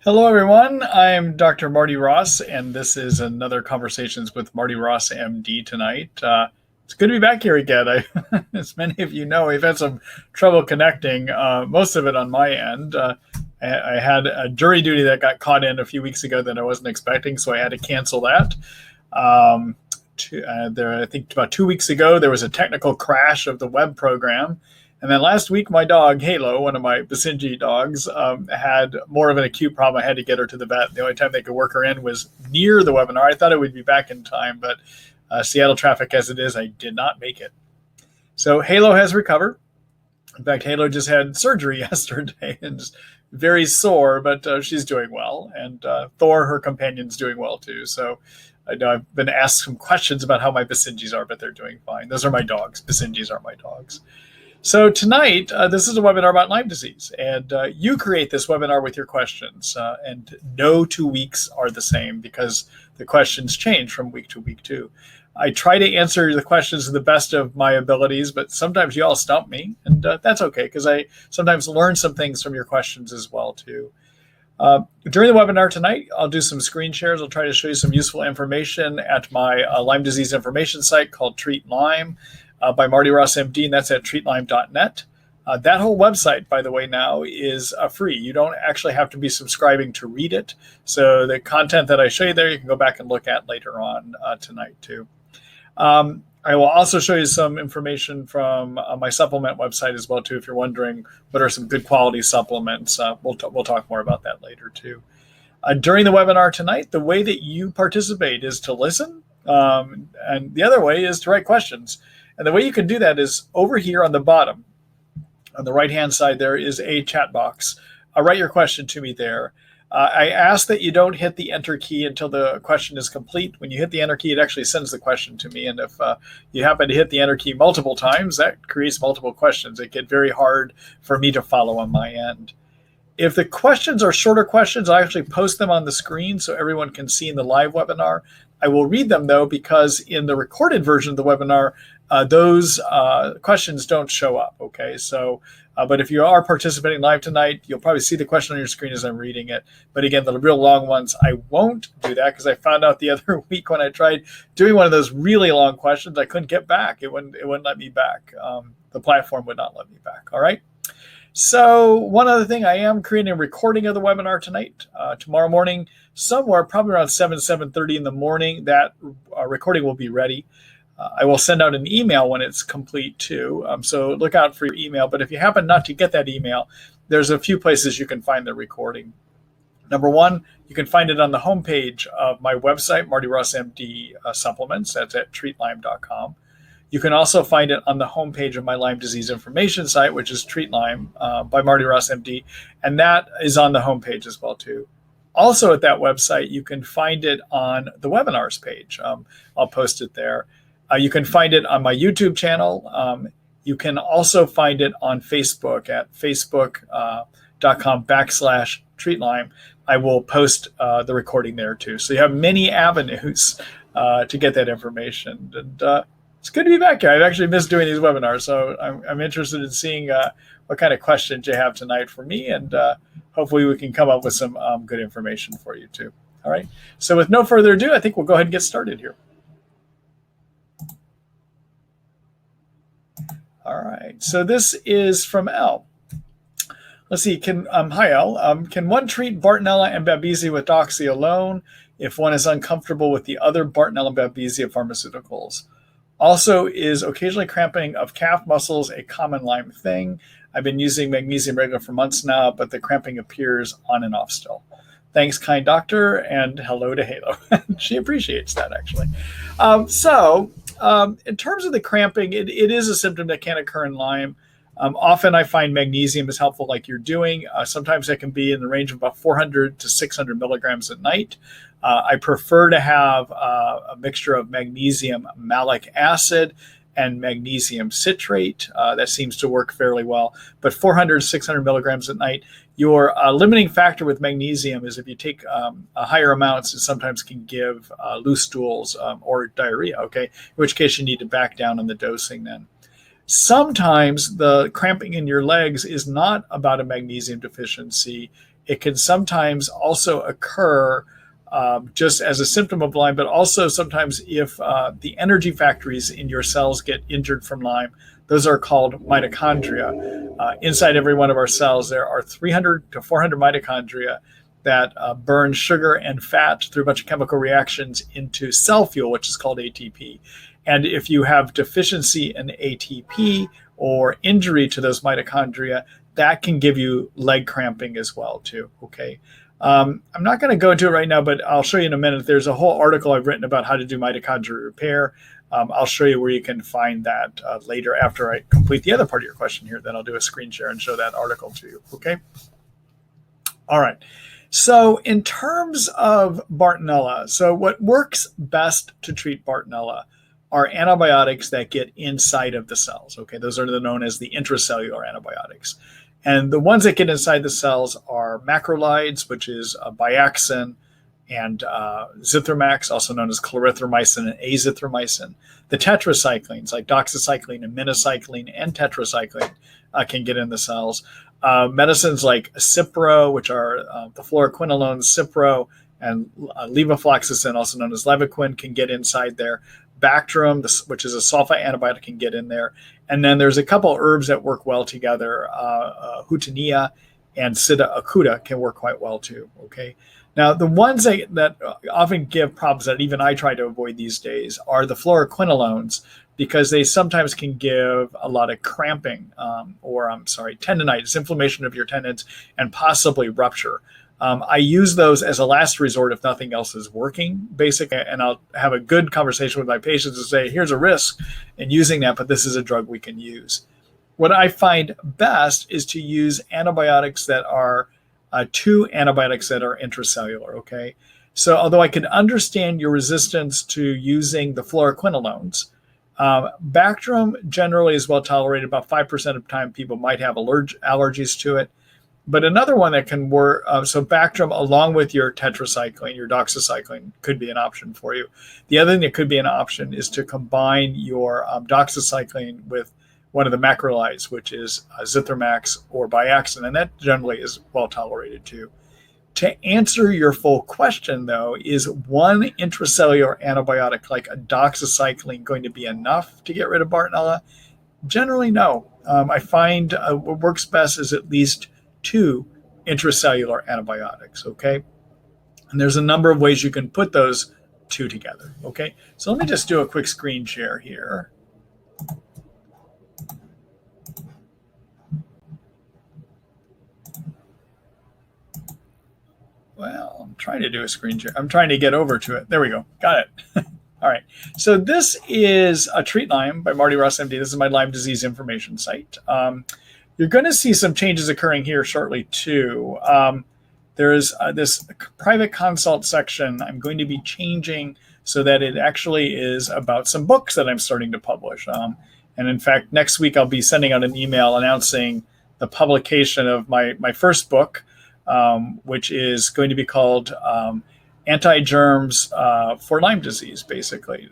Hello, everyone. I'm Dr. Marty Ross, and this is another Conversations with Marty Ross MD tonight. It's good to be back here again. As many of you know, we've had some trouble connecting, most of it on my end. I had a jury duty that got caught in a few weeks ago that I wasn't expecting, so I had to cancel that. I think about 2 weeks ago, there was a technical crash of the web program. And then last week, my dog, Halo, one of my Basenji dogs, had more of an acute problem. I had to get her to the vet. The only time they could work her in was near the webinar. I thought it would be back in time, but Seattle traffic as it is, I did not make it. So Halo has recovered. In fact, Halo just had surgery yesterday and is very sore, but she's doing well. And Thor, her companion's doing well too. So I know I've been asked some questions about how my Basenjis are, but they're doing fine. Those are my dogs. Basenjis are my dogs. So tonight, this is a webinar about Lyme disease, and you create this webinar with your questions, and no 2 weeks are the same because the questions change from week to week too. I try to answer the questions to the best of my abilities, but sometimes you all stump me, and that's okay because I sometimes learn some things from your questions as well too. During the webinar tonight, I'll do some screen shares. I'll try to show you some useful information at my Lyme disease information site called Treat Lyme. By Marty Ross MD, and that's at treatlyme.net. That whole website, by the way, now is free. You don't actually have to be subscribing to read it. So the content that I show you there, you can go back and look at later on tonight too. I will also show you some information from my supplement website as well too, if you're wondering what are some good quality supplements. We'll talk more about that later too. During the webinar tonight, the way that you participate is to listen, and the other way is to write questions. And the way you can do that is over here on the bottom, on the right-hand side, there is a chat box. Write your question to me there. I ask that you don't hit the enter key until the question is complete. When you hit the enter key, it actually sends the question to me. And if you happen to hit the enter key multiple times, that creates multiple questions. It gets very hard for me to follow on my end. If the questions are shorter questions, I actually post them on the screen so everyone can see in the live webinar. I will read them, though, because in the recorded version of the webinar, those questions don't show up, okay? So, but if you are participating live tonight, you'll probably see the question on your screen as I'm reading it. But again, the real long ones, I won't do that because I found out the other week when I tried doing one of those really long questions, I couldn't get back. It wouldn't let me back. The platform would not let me back, all right? So one other thing, I am creating a recording of the webinar tonight. Tomorrow morning, somewhere probably around 7:30 in the morning, that recording will be ready. I will send out an email when it's complete too. So look out for your email. But if you happen not to get that email, there's a few places you can find the recording. Number one, you can find it on the homepage of my website, Marty Ross MD Supplements. That's at treatlyme.com. You can also find it on the homepage of my Lyme disease information site, which is Treat Lyme by Marty Ross MD. And that is on the homepage as well too. Also at that website, you can find it on the webinars page. I'll post it there. You can find it on my YouTube channel. You can also find it on Facebook at facebook.com/treatlyme. I will post the recording there too. So you have many avenues to get that information. And it's good to be back here. I've actually missed doing these webinars. So I'm interested in seeing what kind of questions you have tonight for me. And hopefully we can come up with some good information for you too. All right. So with no further ado, I think we'll go ahead and get started here. All right, so this is from L. Let's see, hi L. Can one treat Bartonella and Babesia with doxy alone if one is uncomfortable with the other Bartonella and Babesia pharmaceuticals? Also, is occasionally cramping of calf muscles a common Lyme thing? I've been using magnesium regular for months now, but the cramping appears on and off still. Thanks, kind doctor, and hello to Halo. She appreciates that, actually. In terms of the cramping, it is a symptom that can occur in Lyme. Often I find magnesium is helpful like you're doing. Sometimes it can be in the range of about 400 to 600 milligrams at night. I prefer to have a mixture of magnesium malic acid and magnesium citrate. That seems to work fairly well. But 400 to 600 milligrams at night. Your limiting factor with magnesium is if you take higher amounts, it sometimes can give loose stools or diarrhea, okay? In which case you need to back down on the dosing then. Sometimes the cramping in your legs is not about a magnesium deficiency. it can sometimes also occur just as a symptom of Lyme, but also sometimes if the energy factories in your cells get injured from Lyme. Those are called mitochondria. Inside every one of our cells, there are 300 to 400 mitochondria that burn sugar and fat through a bunch of chemical reactions into cell fuel, which is called ATP. And if you have deficiency in ATP or injury to those mitochondria, that can give you leg cramping as well, too. Okay. I'm not going to go into it right now, but I'll show you in a minute. There's a whole article I've written about how to do mitochondrial repair. I'll show you where you can find that later after I complete the other part of your question here. Then I'll do a screen share and show that article to you. Okay. All right. So in terms of Bartonella, so what works best to treat Bartonella are antibiotics that get inside of the cells. Okay, those are known as the intracellular antibiotics. And the ones that get inside the cells are macrolides, which is Biaxin, and Zithromax, also known as clarithromycin and azithromycin. The tetracyclines like doxycycline and minocycline and tetracycline can get in the cells. Medicines like Cipro, which are the fluoroquinolones, Cipro, and levofloxacin, also known as Levaquin, can get inside there. Bactrim, which is a sulfite antibiotic, can get in there. And then there's a couple herbs that work well together. Hutania and Sida acuta can work quite well too. Okay. Now, the ones that often give problems that even I try to avoid these days are the fluoroquinolones, because they sometimes can give a lot of cramping tendinitis, inflammation of your tendons, and possibly rupture. I use those as a last resort if nothing else is working, basically, and I'll have a good conversation with my patients and say, here's a risk in using that, but this is a drug we can use. What I find best is to use antibiotics that are two antibiotics that are intracellular, okay? So although I can understand your resistance to using the fluoroquinolones, Bactrim generally is well tolerated. About 5% of the time people might have allergies to it. But another one that can work, so Bactrim along with your tetracycline, your doxycycline, could be an option for you. The other thing that could be an option is to combine your doxycycline with one of the macrolides, which is Zithromax or Biaxin, and that generally is well tolerated too. To answer your full question, though, is one intracellular antibiotic like a doxycycline going to be enough to get rid of Bartonella? Generally, no. I find what works best is at least two intracellular antibiotics, okay? And there's a number of ways you can put those two together, okay? So let me just do a quick screen share here. Well, I'm trying to do a screen share. I'm trying to get over to it. There we go. Got it. All right. So this is a Treat Lyme by Marty Ross MD. This is my Lyme disease information site. You're going to see some changes occurring here shortly, too. There is this private consult section I'm going to be changing so that it actually is about some books that I'm starting to publish. And in fact, next week I'll be sending out an email announcing the publication of my first book, which is going to be called Anti-Germs for Lyme disease, basically,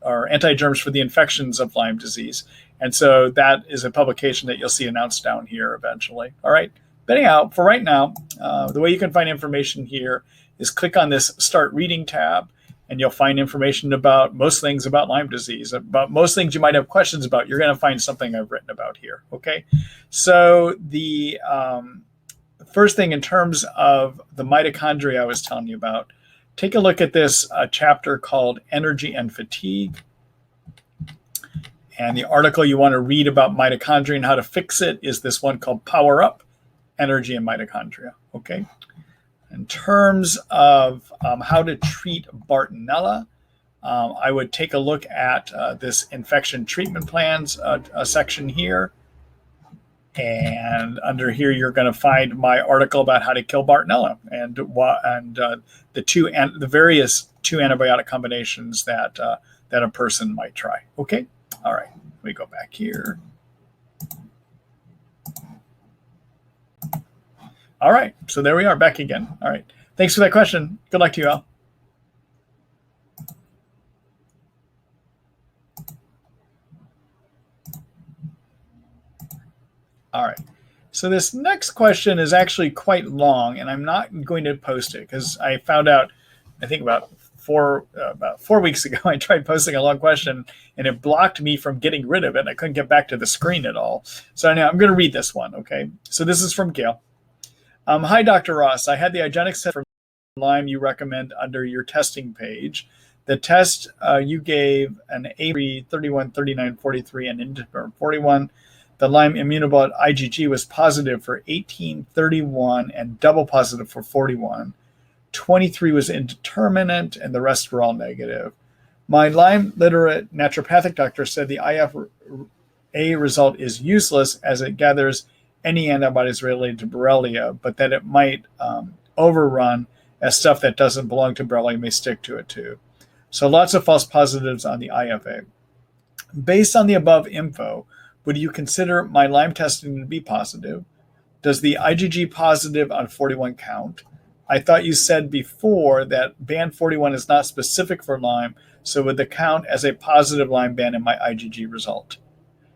or Anti-Germs for the Infections of Lyme disease. And so that is a publication that you'll see announced down here eventually. All right. But anyhow, for right now, the way you can find information here is click on this Start Reading tab, and you'll find information about most things about Lyme disease, about most things you might have questions about. You're going to find something I've written about here. Okay. So the first thing in terms of the mitochondria I was telling you about, take a look at this chapter called Energy and Fatigue. And the article you want to read about mitochondria and how to fix it is this one called Power Up, Energy and Mitochondria. Okay. In terms of how to treat Bartonella, I would take a look at this infection treatment plans section here. And under here, you're going to find my article about how to kill Bartonella and the various two antibiotic combinations that a person might try. Okay. All right. Let me go back here. All right. So there we are, back again. All right. Thanks for that question. Good luck to you all. All right. So this next question is actually quite long, and I'm not going to post it because I found out, I think about 4 weeks ago, I tried posting a long question and it blocked me from getting rid of it. I couldn't get back to the screen at all. So now I'm going to read this one. Okay. So this is from Gail. Hi, Dr. Ross. I had the IGeneX test for Lyme you recommend under your testing page. The test you gave an A3, 31, 39, 43, and indeterminate 41. The Lyme immunoglobulin IgG was positive for 18, 31, and double positive for 41. 23 was indeterminate, and the rest were all negative. My Lyme literate naturopathic doctor said the IFA result is useless as it gathers any antibodies related to Borrelia, but that it might overrun as stuff that doesn't belong to Borrelia may stick to it too. So lots of false positives on the IFA. Based on the above info, would you consider my Lyme testing to be positive? Does the IgG positive on 41 count? I thought you said before that band 41 is not specific for Lyme, so would the count as a positive Lyme band in my IgG result?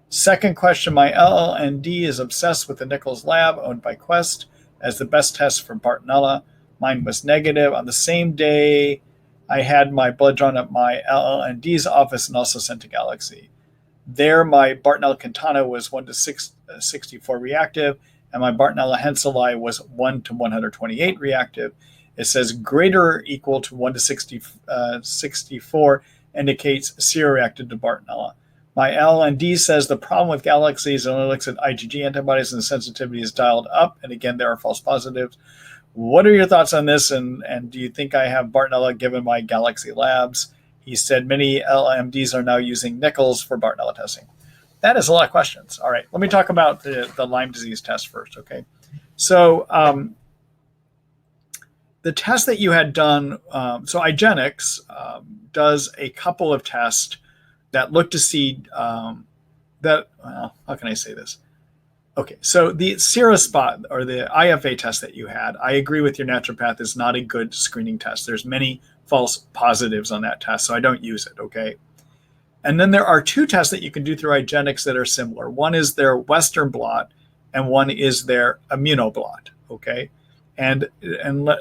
Second question, my LLND is obsessed with the Nichols lab owned by Quest as the best test for Bartonella. Mine was negative. On the same day, I had my blood drawn at my LLND's office and also sent to Galaxy. There, my Bartonella Quintana was 1 to 64 reactive, and my Bartonella henselae was 1 to 128 reactive. It says greater or equal to 1 to 64 indicates seroreactive to Bartonella. My LND says the problem with Galaxy is it only looks at IgG antibodies and the sensitivity is dialed up, and again, there are false positives. What are your thoughts on this, and do you think I have Bartonella given my Galaxy labs? He said many LMDs are now using Nichols for Bartonella testing. That is a lot of questions. All right, let me talk about the Lyme disease test first, okay? So the test that you had done, so IGeneX does a couple of tests that look to see how can I say this? Okay, so the Elispot or the IFA test that you had, I agree with your naturopath, is not a good screening test. There's many false positives on that test, so I don't use it, okay? And then there are two tests that you can do through IGeneX that are similar. One is their Western blot, and one is their immunoblot, okay? And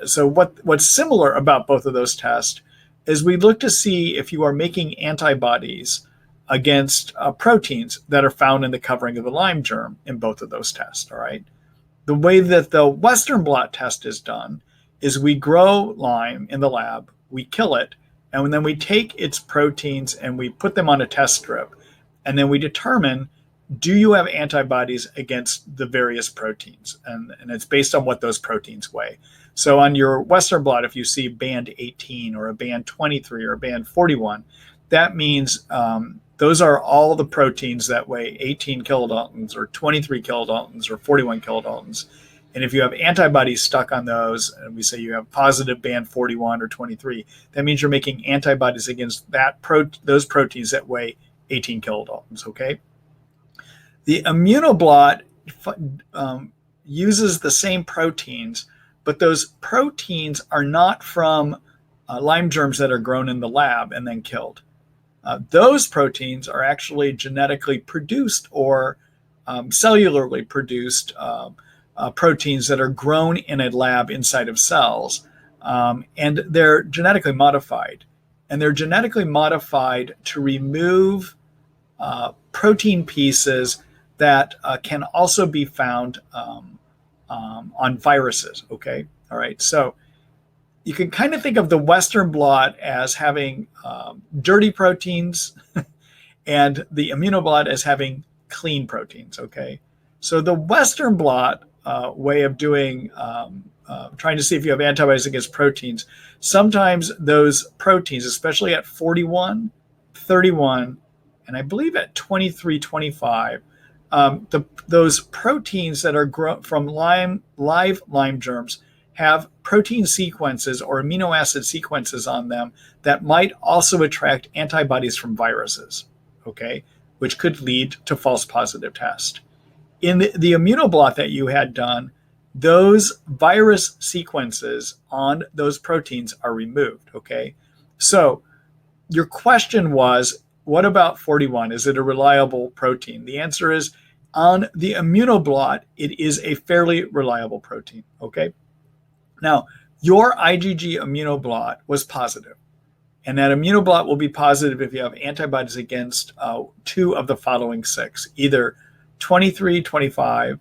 so what's similar about both of those tests is we look to see if you are making antibodies against proteins that are found in the covering of the Lyme germ in both of those tests, all right? The way that the Western blot test is done is we grow Lyme in the lab, we kill it, and then we take its proteins and we put them on a test strip, and then we determine, do you have antibodies against the various proteins? And it's based on what those proteins weigh. So on your Western blot, if you see band 18 or a band 23 or a band 41, that means those are all the proteins that weigh 18 kilodaltons or 23 kilodaltons or 41 kilodaltons. And if you have antibodies stuck on those, and we say you have positive band 41 or 23, that means you're making antibodies against those proteins that weigh 18 kilodaltons, okay? The immunoblot uses the same proteins, but those proteins are not from Lyme germs that are grown in the lab and then killed. Those proteins are actually genetically produced or cellularly produced proteins that are grown in a lab inside of cells, and they're genetically modified. And they're genetically modified to remove protein pieces that can also be found on viruses, okay? All right, so you can kind of think of the Western blot as having dirty proteins and the immunoblot as having clean proteins, okay? So the Western blot way of doing, trying to see if you have antibodies against proteins, sometimes those proteins, especially at 41, 31, and I believe at 23, 25, those proteins that are grown from live Lyme germs have protein sequences or amino acid sequences on them that might also attract antibodies from viruses, okay, which could lead to false positive test. In the immunoblot that you had done, those virus sequences on those proteins are removed, okay? So your question was, what about 41? Is it a reliable protein? The answer is, On the immunoblot, it is a fairly reliable protein, okay? Now, your IgG immunoblot was positive, and that immunoblot will be positive if you have antibodies against 2 of the following 6, either 23, 25,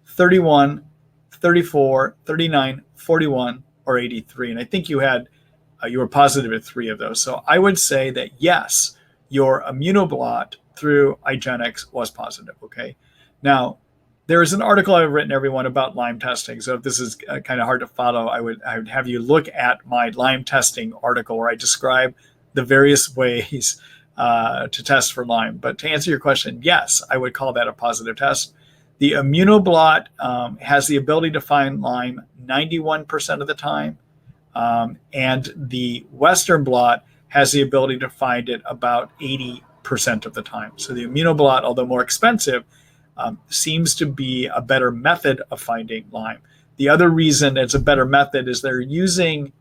31, 34, 39, 41, or 83. And I think you were positive at 3 of those. So I would say that yes, your immunoblot through IGeneX was positive, okay? Now, there is an article I've written, everyone, about Lyme testing. So if this is kind of hard to follow, I would have you look at my Lyme testing article where I describe the various ways to test for Lyme. But to answer your question, yes, I would call that a positive test. The immunoblot has the ability to find Lyme 91% of the time, and the Western blot has the ability to find it about 80% of the time. So the immunoblot, although more expensive, seems to be a better method of finding Lyme. The other reason it's a better method is they're using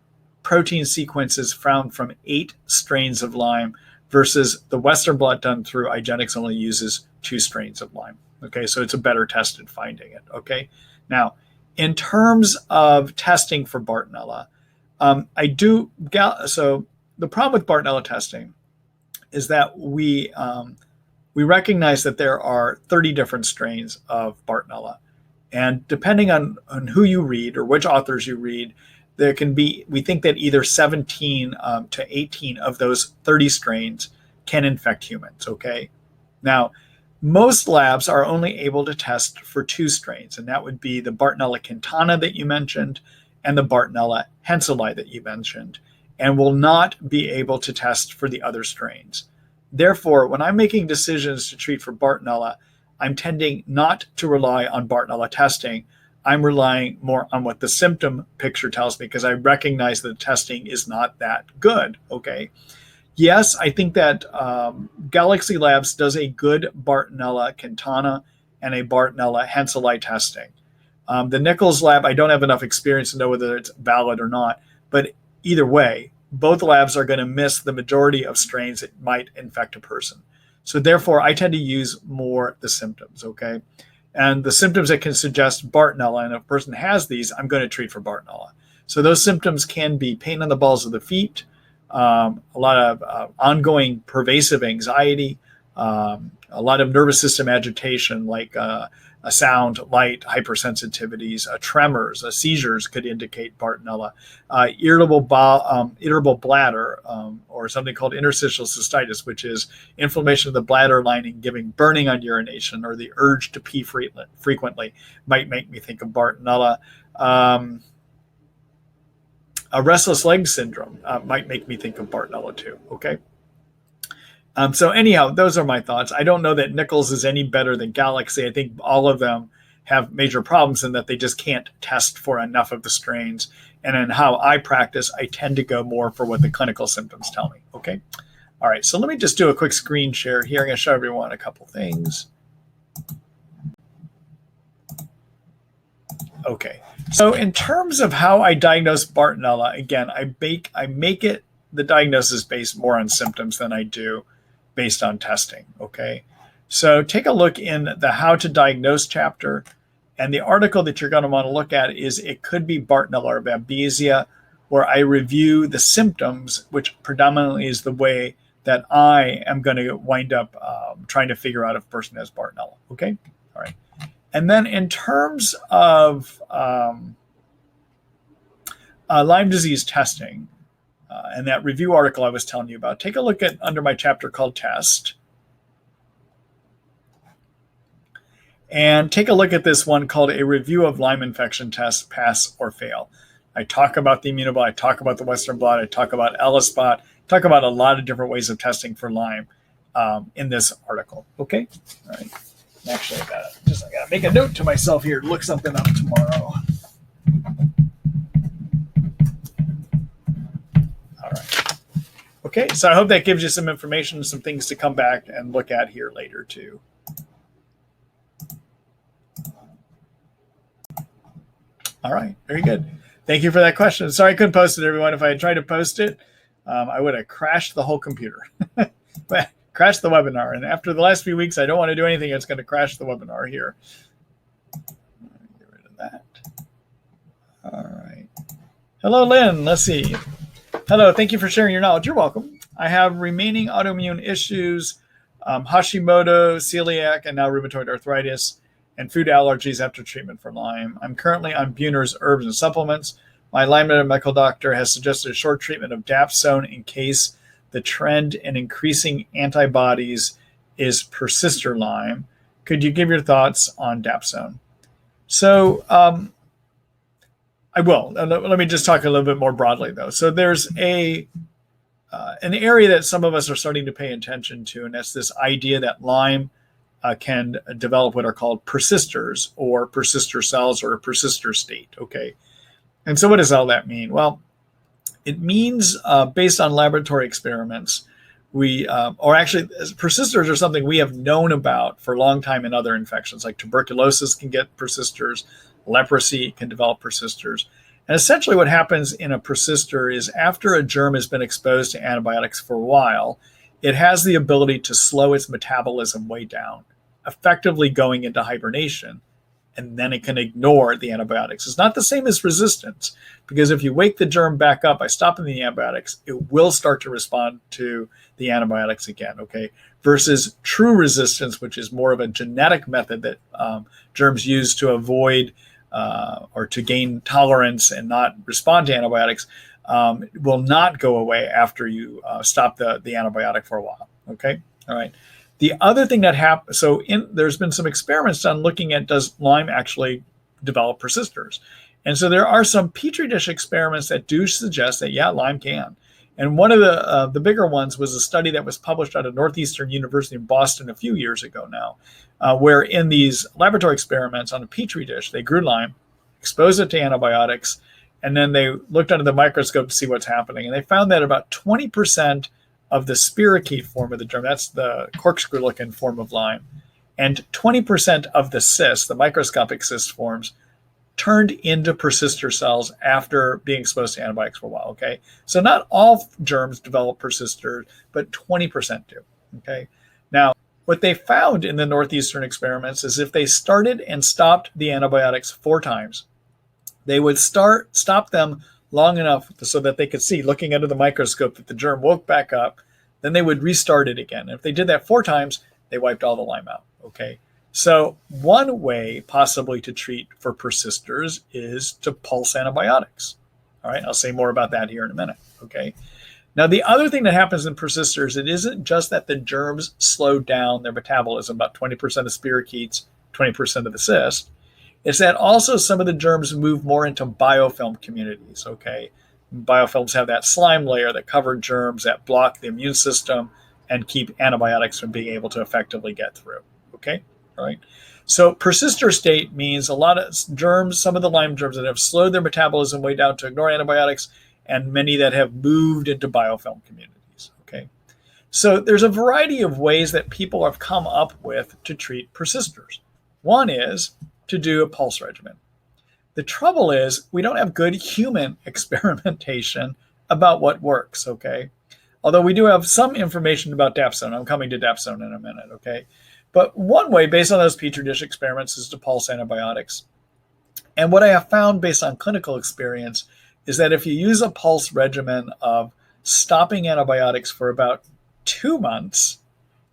protein sequences found from 8 strains of Lyme versus the Western blot done through IGeneX only uses 2 strains of Lyme. Okay, so it's a better test at finding it. Okay, now in terms of testing for Bartonella, so the problem with Bartonella testing is that we recognize that there are 30 different strains of Bartonella. And depending on who you read or which authors you read, there can be, we think that either 17 to 18 of those 30 strains can infect humans, okay? Now, most labs are only able to test for 2 strains, and that would be the Bartonella cantana that you mentioned and the Bartonella henselae that you mentioned, and will not be able to test for the other strains. Therefore, when I'm making decisions to treat for Bartonella, I'm tending not to rely on Bartonella testing. I'm relying more on what the symptom picture tells me because I recognize that testing is not that good, okay? Yes, I think that Galaxy Labs does a good Bartonella cantana and a Bartonella henselae testing. The Nichols lab, I don't have enough experience to know whether it's valid or not, but either way, both labs are going to miss the majority of strains that might infect a person. So therefore, I tend to use more the symptoms, okay? And the symptoms that can suggest Bartonella, and if a person has these, I'm going to treat for Bartonella. So those symptoms can be pain on the balls of the feet, a lot of ongoing pervasive anxiety, a lot of nervous system agitation like a sound, light, hypersensitivities, tremors, seizures could indicate Bartonella, irritable bladder, or something called interstitial cystitis, which is inflammation of the bladder lining giving burning on urination, or the urge to pee frequently might make me think of Bartonella. A restless leg syndrome might make me think of Bartonella too, okay? So anyhow, those are my thoughts. I don't know that Nichols is any better than Galaxy. I think all of them have major problems in that they just can't test for enough of the strains. And in how I practice, I tend to go more for what the clinical symptoms tell me, okay? All right, so let me just do a quick screen share here. I'm going to show everyone a couple things. Okay, so in terms of how I diagnose Bartonella, again, I make it the diagnosis based more on symptoms than I do based on testing, okay? So take a look in the How to Diagnose chapter, and the article that you're going to want to look at is It Could Be Bartonella or Babesia, where I review the symptoms, which predominantly is the way that I am going to wind up trying to figure out if a person has Bartonella, okay? All right. And then in terms of Lyme disease testing, and that review article I was telling you about, take a look at under my chapter called Test. And take a look at this one called A Review of Lyme Infection Tests, Pass or Fail. I talk about the immunoblot, I talk about the Western blot, I talk about Elispot, talk about a lot of different ways of testing for Lyme in this article. Okay? All right. Actually, I gotta make a note to myself here, look something up tomorrow. All right. Okay, so I hope that gives you some information, some things to come back and look at here later too. All right, very good. Thank you for that question. Sorry I couldn't post it, everyone. If I had tried to post it, I would have crashed the whole computer. But crash the webinar. And after the last few weeks, I don't want to do anything that's going to crash the webinar here. Get rid of that. All right. Hello, Lynn. Let's see. Hello. Thank you for sharing your knowledge. You're welcome. I have remaining autoimmune issues, Hashimoto, celiac, and now rheumatoid arthritis, and food allergies after treatment for Lyme. I'm currently on Buhner's herbs and supplements. My Lyme medical doctor has suggested a short treatment of dapsone in case the trend in increasing antibodies is Persister Lyme. Could you give your thoughts on dapsone? So I will. Let me just talk a little bit more broadly, though. So there's an area that some of us are starting to pay attention to, and that's this idea that Lyme can develop what are called persisters or persister cells or a persister state, okay? And so what does all that mean? Well, it means based on laboratory experiments, persisters are something we have known about for a long time in other infections, like tuberculosis can get persisters, leprosy can develop persisters. And essentially what happens in a persister is after a germ has been exposed to antibiotics for a while, it has the ability to slow its metabolism way down, effectively going into hibernation, and then it can ignore the antibiotics. It's not the same as resistance, because if you wake the germ back up by stopping the antibiotics, it will start to respond to the antibiotics again, okay? Versus true resistance, which is more of a genetic method that germs use to avoid or to gain tolerance and not respond to antibiotics, will not go away after you stop the antibiotic for a while, okay? All right. The other thing that happens, there's been some experiments done looking at does Lyme actually develop persisters? And so there are some Petri dish experiments that do suggest that, yeah, Lyme can. And one of the bigger ones was a study that was published out of Northeastern University in Boston a few years ago now, where in these laboratory experiments on a Petri dish, they grew Lyme, exposed it to antibiotics, and then they looked under the microscope to see what's happening. And they found that about 20% of the spirochete form of the germ, that's the corkscrew-looking form of Lyme, and 20% of the cysts, the microscopic cyst forms, turned into persister cells after being exposed to antibiotics for a while, okay? So not all germs develop persisters, but 20% do, okay? Now, what they found in the Northeastern experiments is if they started and stopped the antibiotics 4 times, they would stop them long enough so that they could see, looking under the microscope, that the germ woke back up, then they would restart it again. And if they did that 4 times, they wiped all the Lyme out, okay? So one way possibly to treat for persisters is to pulse antibiotics. All right, I'll say more about that here in a minute, okay? Now, the other thing that happens in persisters, it isn't just that the germs slow down their metabolism, about 20% of spirochetes, 20% of the cyst. It's that also some of the germs move more into biofilm communities, okay? Biofilms have that slime layer that cover germs that block the immune system and keep antibiotics from being able to effectively get through, okay? All right. So persister state means a lot of germs, some of the Lyme germs that have slowed their metabolism way down to ignore antibiotics, and many that have moved into biofilm communities, okay? So there's a variety of ways that people have come up with to treat persisters. One is to do a pulse regimen. The trouble is we don't have good human experimentation about what works, okay? Although we do have some information about dapsone. I'm coming to dapsone in a minute, okay? But one way, based on those Petri dish experiments, is to pulse antibiotics. And what I have found based on clinical experience is that if you use a pulse regimen of stopping antibiotics for about 2 months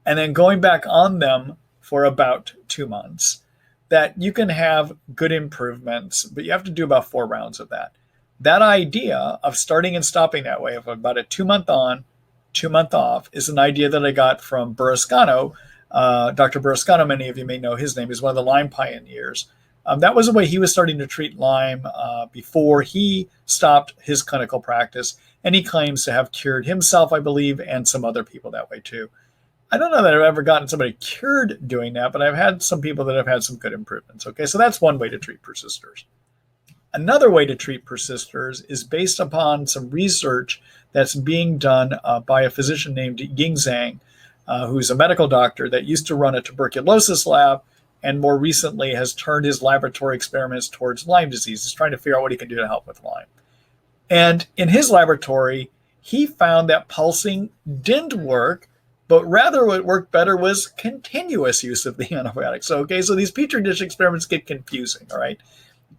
and then going back on them for about 2 months, that you can have good improvements, but you have to do about 4 rounds of that. That idea of starting and stopping that way, of about a 2-month on, 2-month off, is an idea that I got from Burrascano. Dr. Burrascano, many of you may know his name, is one of the Lyme pioneers. That was the way he was starting to treat Lyme before he stopped his clinical practice, and he claims to have cured himself, I believe, and some other people that way too. I don't know that I've ever gotten somebody cured doing that, but I've had some people that have had some good improvements. Okay, so that's one way to treat persisters. Another way to treat persisters is based upon some research that's being done by a physician named Ying Zhang, who's a medical doctor that used to run a tuberculosis lab and more recently has turned his laboratory experiments towards Lyme disease. He's trying to figure out what he can do to help with Lyme. And in his laboratory, he found that pulsing didn't work but rather what worked better was continuous use of the antibiotics. So these Petri dish experiments get confusing, all right?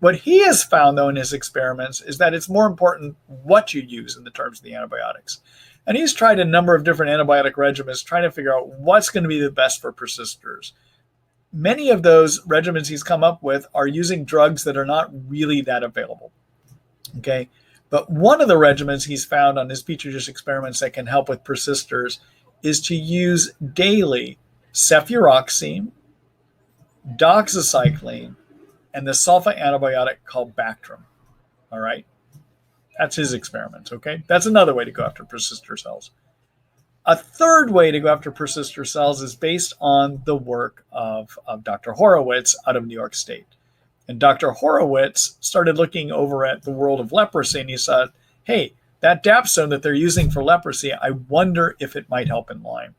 What he has found, though, in his experiments is that it's more important what you use in the terms of the antibiotics. And he's tried a number of different antibiotic regimens, trying to figure out what's going to be the best for persisters. Many of those regimens he's come up with are using drugs that are not really that available. Okay, but one of the regimens he's found on his Petri dish experiments that can help with persisters is to use daily cefuroxime, doxycycline, and the sulfa antibiotic called Bactrim. All right, that's his experiments. Okay, that's another way to go after persister cells. A third way to go after persister cells is based on the work of Dr. Horowitz out of New York State. And Dr. Horowitz started looking over at the world of leprosy, and he said, hey, that dapsone that they're using for leprosy, I wonder if it might help in Lyme.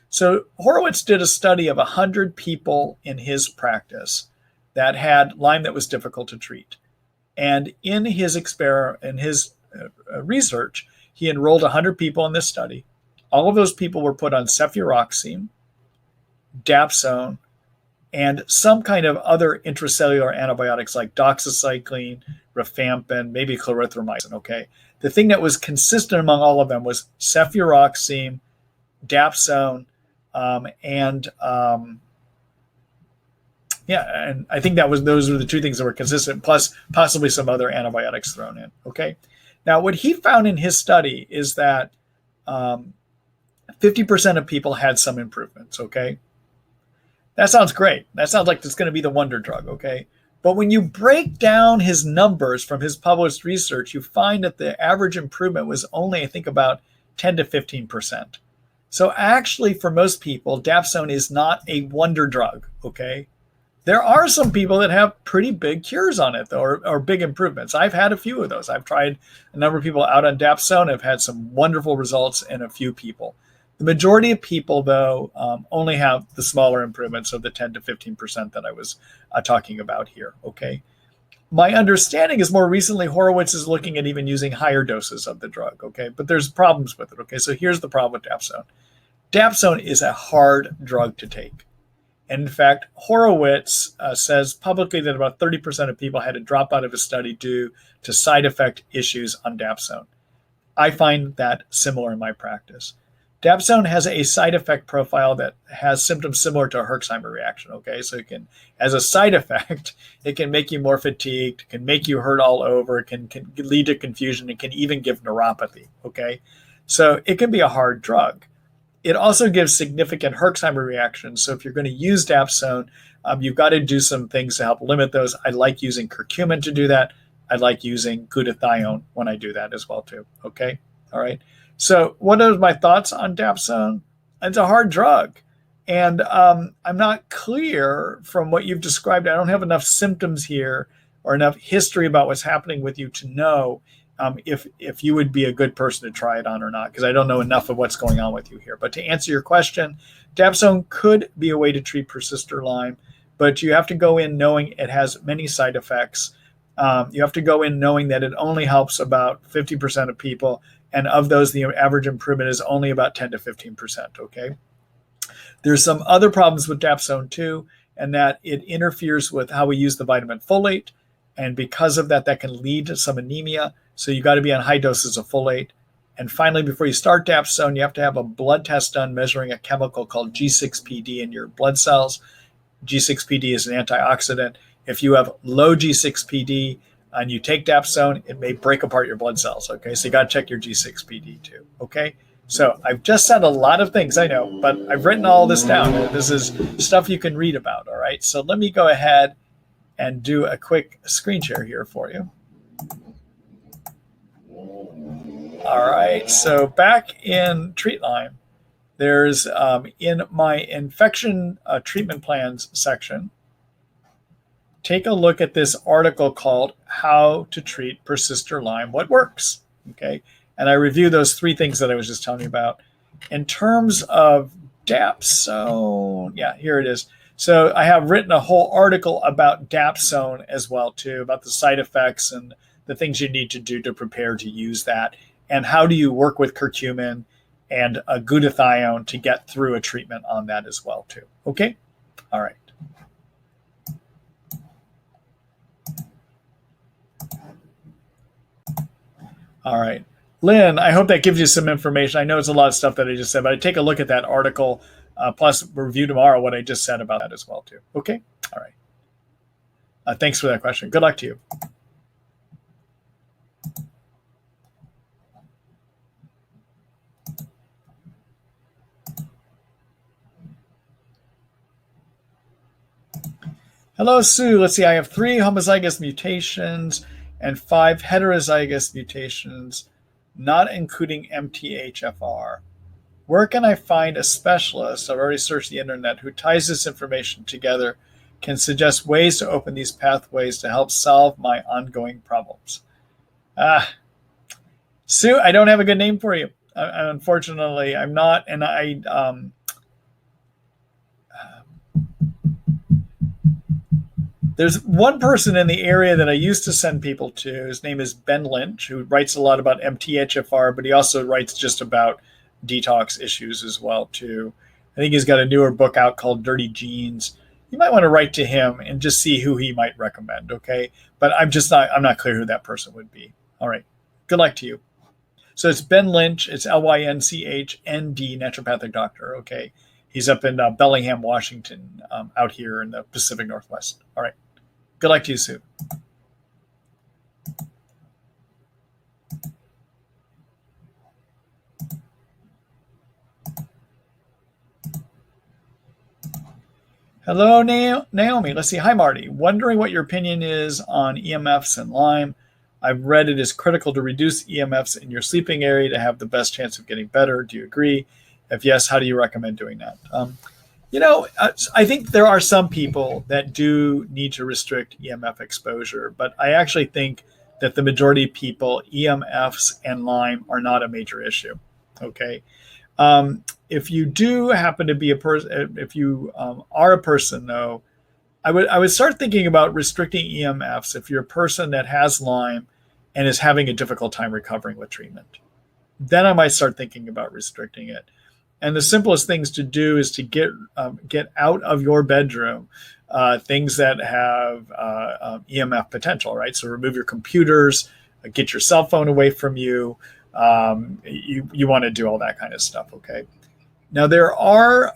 So Horowitz did a study of 100 people in his practice that had Lyme that was difficult to treat. And in his research, he enrolled 100 people in this study. All of those people were put on cefuroxime, dapsone, and some kind of other intracellular antibiotics like doxycycline, rifampin, maybe clarithromycin, okay? The thing that was consistent among all of them was cefuroxime, dapsone, and I think those were the two things that were consistent, plus possibly some other antibiotics thrown in, okay? Now, what he found in his study is that 50% of people had some improvements, okay? That sounds great. That sounds like it's going to be the wonder drug, okay? But when you break down his numbers from his published research, you find that the average improvement was only, I think, about 10 to 15%. So actually, for most people, dapsone is not a wonder drug, okay? There are some people that have pretty big cures on it, though, or big improvements. I've had a few of those. I've tried a number of people out on dapsone. I've had some wonderful results in a few people. The majority of people, though, only have the smaller improvements of the 10 to 15% that I was talking about here, okay? My understanding is more recently Horowitz is looking at even using higher doses of the drug, okay? But there's problems with it, okay? So here's the problem with dapsone. Dapsone is a hard drug to take. And in fact, Horowitz says publicly that about 30% of people had to drop out of his study due to side effect issues on dapsone. I find that similar in my practice. Dapsone has a side effect profile that has symptoms similar to a Herxheimer reaction, okay? So it can, as a side effect, it can make you more fatigued, it can make you hurt all over, it can lead to confusion, it can even give neuropathy, okay? So it can be a hard drug. It also gives significant Herxheimer reactions. So if you're going to use dapsone, you've got to do some things to help limit those. I like using curcumin to do that. I like using glutathione when I do that as well too, okay? All right. So what are my thoughts on dapsone? It's a hard drug. And I'm not clear from what you've described. I don't have enough symptoms here or enough history about what's happening with you to know if you would be a good person to try it on or not, because I don't know enough of what's going on with you here. But to answer your question, dapsone could be a way to treat Persister Lyme, but you have to go in knowing it has many side effects. You have to go in knowing that it only helps about 50% of people. And of those, the average improvement is only about 10 to 15%, okay? There's some other problems with dapsone too, and that it interferes with how we use the vitamin folate. And because of that, that can lead to some anemia. So you got to be on high doses of folate. And finally, before you start dapsone, you have to have a blood test done measuring a chemical called G6PD in your blood cells. G6PD is an antioxidant. If you have low G6PD, and you take dapsone, it may break apart your blood cells, okay? So you got to check your G6PD too, okay? So I've just said a lot of things, I know, but I've written all this down. This is stuff you can read about, all right? So let me go ahead and do a quick screen share here for you. All right, so back in Treat Lyme, there's in my infection treatment plans section, take a look at this article called How to Treat Persister Lyme, What Works, okay? And I review those three things that I was just telling you about. In terms of dapsone, yeah, here it is. So I have written a whole article about dapsone as well too, about the side effects and the things you need to do to prepare to use that. And how do you work with curcumin and a glutathione to get through a treatment on that as well too. Okay? All right. All right. Lynn, I hope that gives you some information. I know it's a lot of stuff that I just said, but I take a look at that article, plus review tomorrow what I just said about that as well too. Okay? All right. Thanks for that question. Good luck to you. Hello, Sue. Let's see. I have 3 homozygous mutations and 5 heterozygous mutations, not including MTHFR. Where can I find a specialist? I've already searched the internet who ties this information together, can suggest ways to open these pathways to help solve my ongoing problems. Sue, I don't have a good name for you. Unfortunately, I'm not, and there's one person in the area that I used to send people to. His name is Ben Lynch, who writes a lot about MTHFR, but he also writes just about detox issues as well too. I think he's got a newer book out called Dirty Genes. You might want to write to him and just see who he might recommend, okay? But I'm not clear who that person would be. All right. Good luck to you. So it's Ben Lynch. It's LYNCHND, naturopathic doctor, okay? He's up in Bellingham, Washington, out here in the Pacific Northwest. All right. Good luck to you, Sue. Hello, Naomi. Let's see. Hi, Marty. Wondering what your opinion is on EMFs and Lyme. I've read it is critical to reduce EMFs in your sleeping area to have the best chance of getting better. Do you agree? If yes, how do you recommend doing that? I think there are some people that do need to restrict EMF exposure, but I actually think that the majority of people, EMFs and Lyme are not a major issue. Okay. If you do happen to be a person, if you are a person though, I would start thinking about restricting EMFs if you're a person that has Lyme and is having a difficult time recovering with treatment. Then I might start thinking about restricting it. And the simplest things to do is to get out of your bedroom things that have EMF potential, right? So remove your computers, get your cell phone away from you. You want to do all that kind of stuff, okay? Now, there are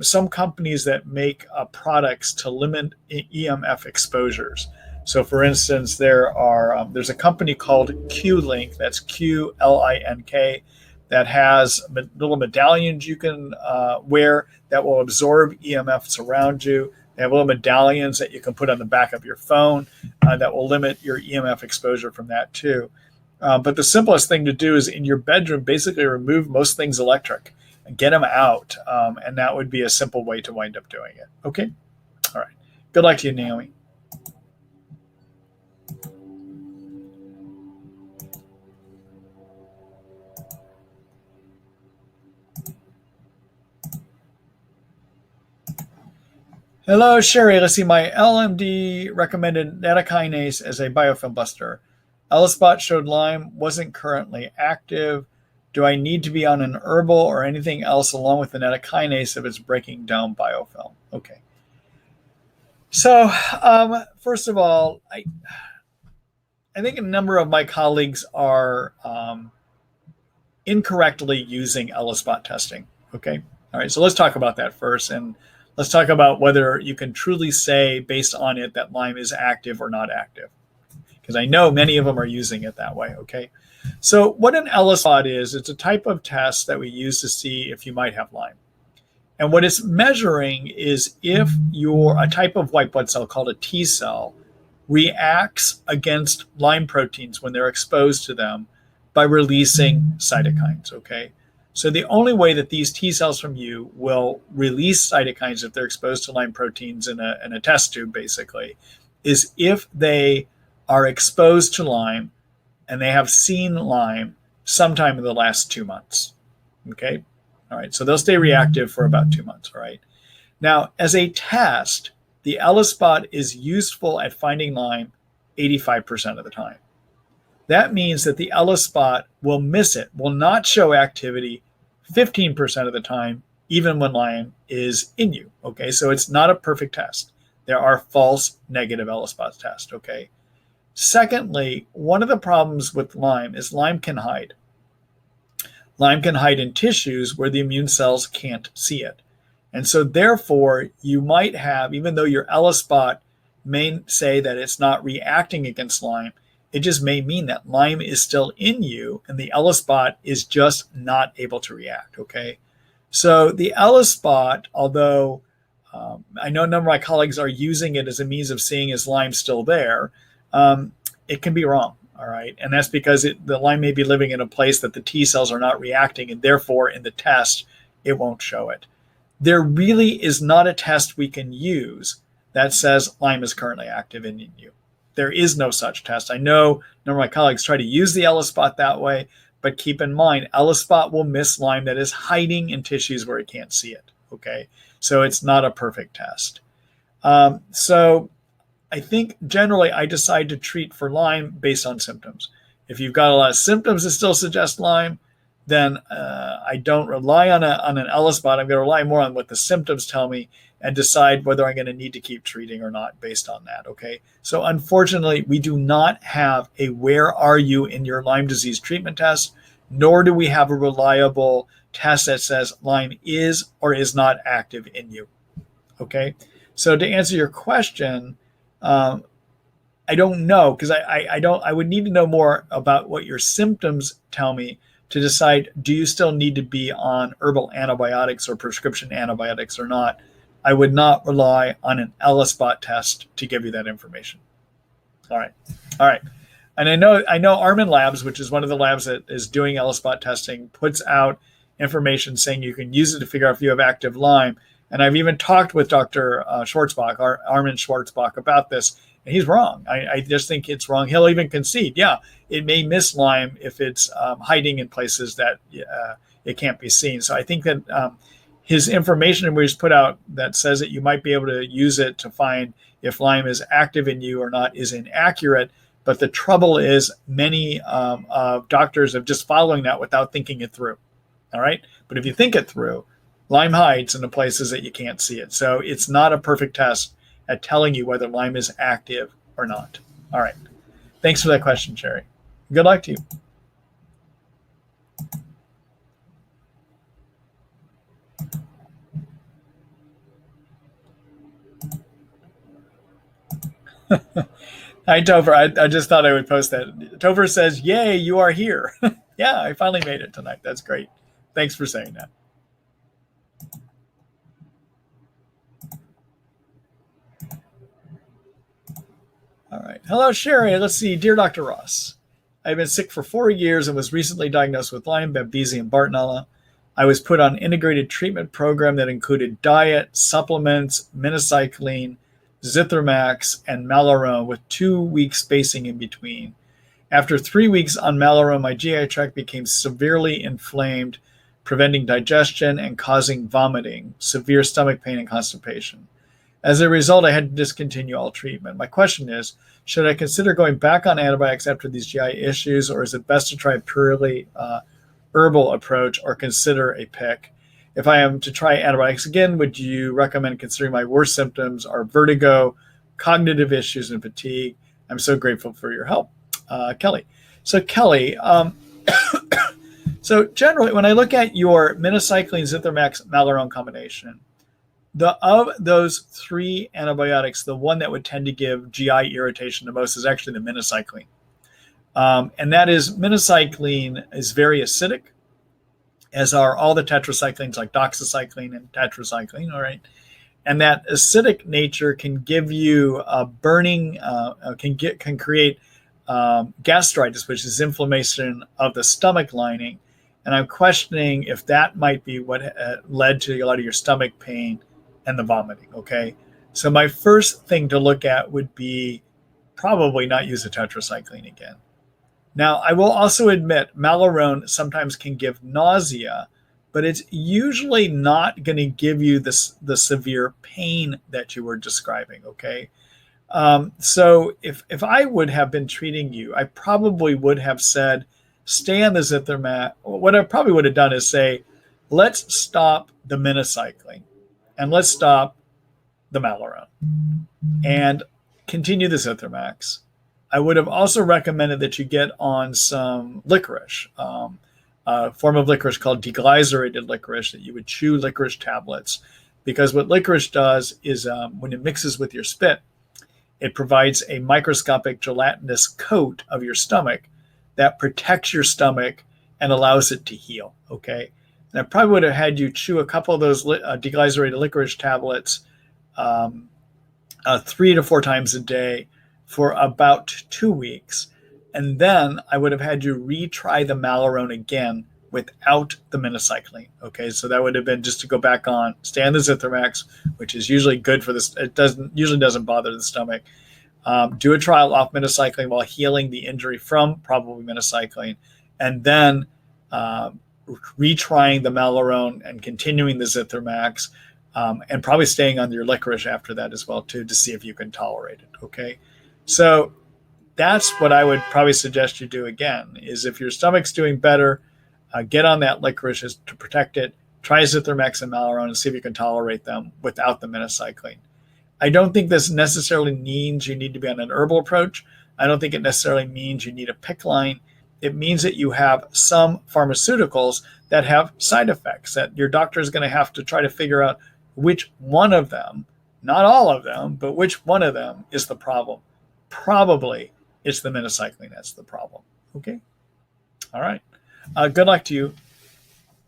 some companies that make products to limit EMF exposures. So, for instance, there's a company called Q-Link, that's QLINK, that has little medallions you can wear that will absorb EMFs around you. They have little medallions that you can put on the back of your phone that will limit your EMF exposure from that too. But the simplest thing to do is in your bedroom, basically remove most things electric and get them out. And that would be a simple way to wind up doing it. Okay? All right. Good luck to you, Naomi. Hello, Sherry. Let's see. My LMD recommended natokinase as a biofilm buster. Elispot showed Lyme wasn't currently active. Do I need to be on an herbal or anything else along with the natokinase if it's breaking down biofilm? Okay. So, first of all, I think a number of my colleagues are incorrectly using Elispot testing. Okay. All right. So let's talk about that first. And let's talk about whether you can truly say based on it that Lyme is active or not active. Because I know many of them are using it that way, okay? So what an Elispot is, it's a type of test that we use to see if you might have Lyme. And what it's measuring is if a type of white blood cell called a T cell reacts against Lyme proteins when they're exposed to them by releasing cytokines, okay? So the only way that these T cells from you will release cytokines if they're exposed to Lyme proteins in a test tube, basically, is if they are exposed to Lyme and they have seen Lyme sometime in the last 2 months. Okay. All right. So they'll stay reactive for about 2 months. All right. Now, as a test, the Elispot is useful at finding Lyme 85% of the time. That means that the Elispot will miss it, will not show activity 15% of the time, even when Lyme is in you. Okay, so it's not a perfect test. There are false negative Elispot tests. Okay. Secondly, one of the problems with Lyme is Lyme can hide. Lyme can hide in tissues where the immune cells can't see it. And so therefore, you might have, even though your Elispot may say that it's not reacting against Lyme, it just may mean that Lyme is still in you and the Elispot is just not able to react, okay? So the Elispot, although I know a number of my colleagues are using it as a means of seeing is Lyme still there, it can be wrong, all right? And that's because the Lyme may be living in a place that the T cells are not reacting, and therefore in the test, it won't show it. There really is not a test we can use that says Lyme is currently active in you. There is no such test. I know a number of my colleagues try to use the Elispot that way, but keep in mind, Elispot will miss Lyme that is hiding in tissues where it can't see it, okay? So it's not a perfect test. So I think generally I decide to treat for Lyme based on symptoms. If you've got a lot of symptoms that still suggest Lyme, then I don't rely on an Elispot. I'm going to rely more on what the symptoms tell me and decide whether I'm going to need to keep treating or not based on that, okay? So unfortunately, we do not have a where are you in your Lyme disease treatment test, nor do we have a reliable test that says Lyme is or is not active in you, okay? So to answer your question, I don't know, because I would need to know more about what your symptoms tell me to decide, do you still need to be on herbal antibiotics or prescription antibiotics or not? I would not rely on an Elispot test to give you that information. All right. And I know Armin Labs, which is one of the labs that is doing Elispot testing, puts out information saying you can use it to figure out if you have active Lyme. And I've even talked with Dr. Schwartzbach, Armin Schwartzbach, about this, and he's wrong. I just think it's wrong. He'll even concede, yeah, it may miss Lyme if it's hiding in places that it can't be seen. So I think that his information we just put out that says that you might be able to use it to find if Lyme is active in you or not is inaccurate. But the trouble is many doctors are just following that without thinking it through. All right. But if you think it through, Lyme hides in the places that you can't see it. So it's not a perfect test at telling you whether Lyme is active or not. All right. Thanks for that question, Sherry. Good luck to you. Hi, Topher. I just thought I would post that. Topher says, yay, you are here. Yeah, I finally made it tonight. That's great. Thanks for saying that. All right. Hello, Sherry. Let's see. Dear Dr. Ross, I've been sick for 4 years and was recently diagnosed with Lyme, Babesia, and Bartonella. I was put on an integrated treatment program that included diet, supplements, minocycline, Zithromax, and Malarone with 2 weeks spacing in between. After 3 weeks on Malarone, my GI tract became severely inflamed, preventing digestion and causing vomiting, severe stomach pain, and constipation. As a result, I had to discontinue all treatment. My question is, should I consider going back on antibiotics after these GI issues, or is it best to try a purely herbal approach or consider a PIC? If I am to try antibiotics again, would you recommend considering my worst symptoms are vertigo, cognitive issues, and fatigue? I'm so grateful for your help. Kelly. So Kelly, so generally when I look at your minocycline, Zithromax, Malarone combination, of those 3 antibiotics, the one that would tend to give GI irritation the most is actually the minocycline. And that is, minocycline is very acidic, as are all the tetracyclines like doxycycline and tetracycline, all right? And that acidic nature can give you a burning, can create gastritis, which is inflammation of the stomach lining. And I'm questioning if that might be what led to a lot of your stomach pain and the vomiting, okay? So my first thing to look at would be probably not use a tetracycline again. Now, I will also admit Malarone sometimes can give nausea, but it's usually not going to give you the severe pain that you were describing, okay? So if I would have been treating you, I probably would have said, stay on the Zithromax. What I probably would have done is say, let's stop the minocycline and let's stop the Malarone and continue the Zithromax. I would have also recommended that you get on some licorice, a form of licorice called deglycerated licorice, that you would chew licorice tablets, because what licorice does is when it mixes with your spit, it provides a microscopic gelatinous coat of your stomach that protects your stomach and allows it to heal, okay? And I probably would have had you chew a couple of those deglycerated licorice tablets 3 to 4 times a day for about 2 weeks. And then I would have had you retry the Malarone again without the minocycline. Okay, so that would have been just to go back on, stay on the Zithromax, which is usually good for this. It usually doesn't bother the stomach. Do a trial off minocycline while healing the injury from probably minocycline, and then retrying the Malarone and continuing the Zithromax, and probably staying on your licorice after that as well too, to see if you can tolerate it. Okay, so that's what I would probably suggest you do again, is if your stomach's doing better, get on that licorice to protect it. Try Zithromax and Malarone and see if you can tolerate them without the minocycline. I don't think this necessarily means you need to be on an herbal approach. I don't think it necessarily means you need a PICC line. It means that you have some pharmaceuticals that have side effects that your doctor is going to have to try to figure out which one of them, not all of them, but which one of them is the problem. Probably it's the minocycline that's the problem. Okay? All right. Good luck to you.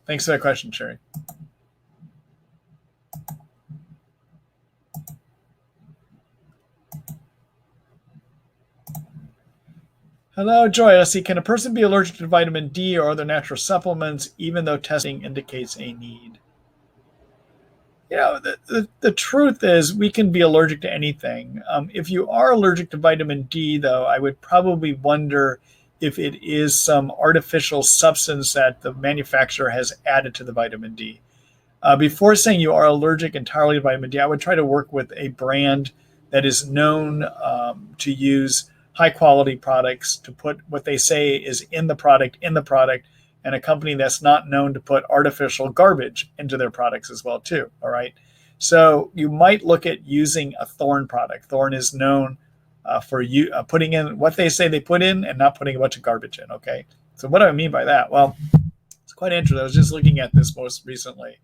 Thanks for that question, Sherry. Hello, Joy. Let's see. Can a person be allergic to vitamin D or other natural supplements even though testing indicates a need? You know, the truth is we can be allergic to anything. If you are allergic to vitamin D, though, I would probably wonder if it is some artificial substance that the manufacturer has added to the vitamin D. Before saying you are allergic entirely to vitamin D, I would try to work with a brand that is known to use high quality products, to put what they say is in the product, and a company that's not known to put artificial garbage into their products as well too. All right. So you might look at using a Thorne product. Thorne is known for you putting in what they say they put in and not putting a bunch of garbage in. Okay. So what do I mean by that? Well, it's quite interesting. I was just looking at this most recently.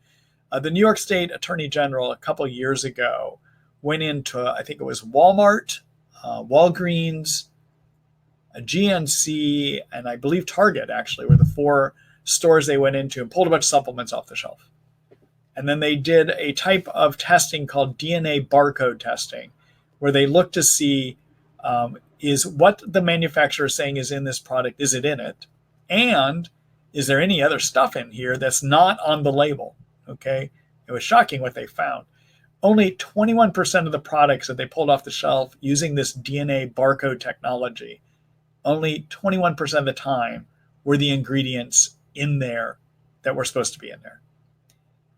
The New York State Attorney General a couple of years ago went into, I think it was Walmart, Walgreens, a GNC, and I believe Target actually were the 4 stores they went into and pulled a bunch of supplements off the shelf. And then they did a type of testing called DNA barcode testing, where they look to see is what the manufacturer is saying is in this product, is it in it? And is there any other stuff in here that's not on the label? Okay. It was shocking what they found. Only 21% of the products that they pulled off the shelf using this DNA barcode technology, only 21% of the time were the ingredients in there that were supposed to be in there.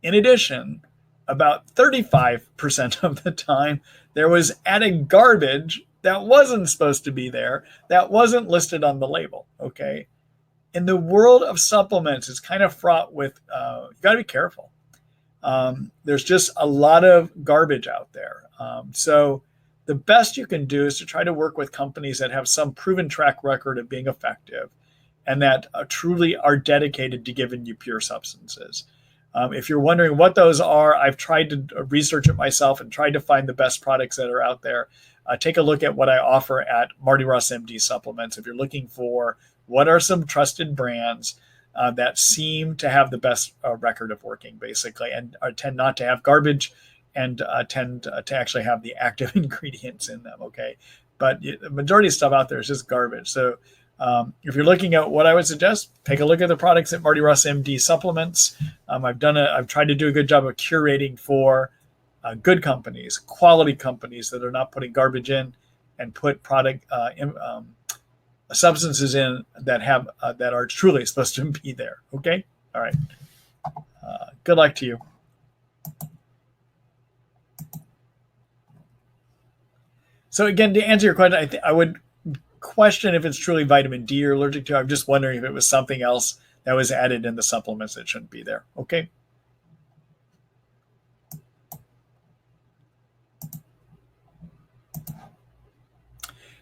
In addition, about 35% of the time, there was added garbage that wasn't supposed to be there, that wasn't listed on the label, okay? In the world of supplements, it's kind of fraught with, you gotta be careful. There's just a lot of garbage out there. So the best you can do is to try to work with companies that have some proven track record of being effective and that truly are dedicated to giving you pure substances. If you're wondering what those are, I've tried to research it myself and tried to find the best products that are out there. Take a look at what I offer at Marty Ross MD Supplements. If you're looking for what are some trusted brands that seem to have the best record of working, basically, and tend not to have garbage and tend to actually have the active ingredients in them, okay? But the majority of stuff out there is just garbage. So if you're looking at what I would suggest, take a look at the products at Marty Ross MD Supplements. I've tried to do a good job of curating for good companies, quality companies that are not putting garbage in and put product substances in that have that are truly supposed to be there. Okay, all right. Good luck to you. So again, to answer your question, I would question if it's truly vitamin D you're allergic to. I'm just wondering if it was something else that was added in the supplements that shouldn't be there. Okay.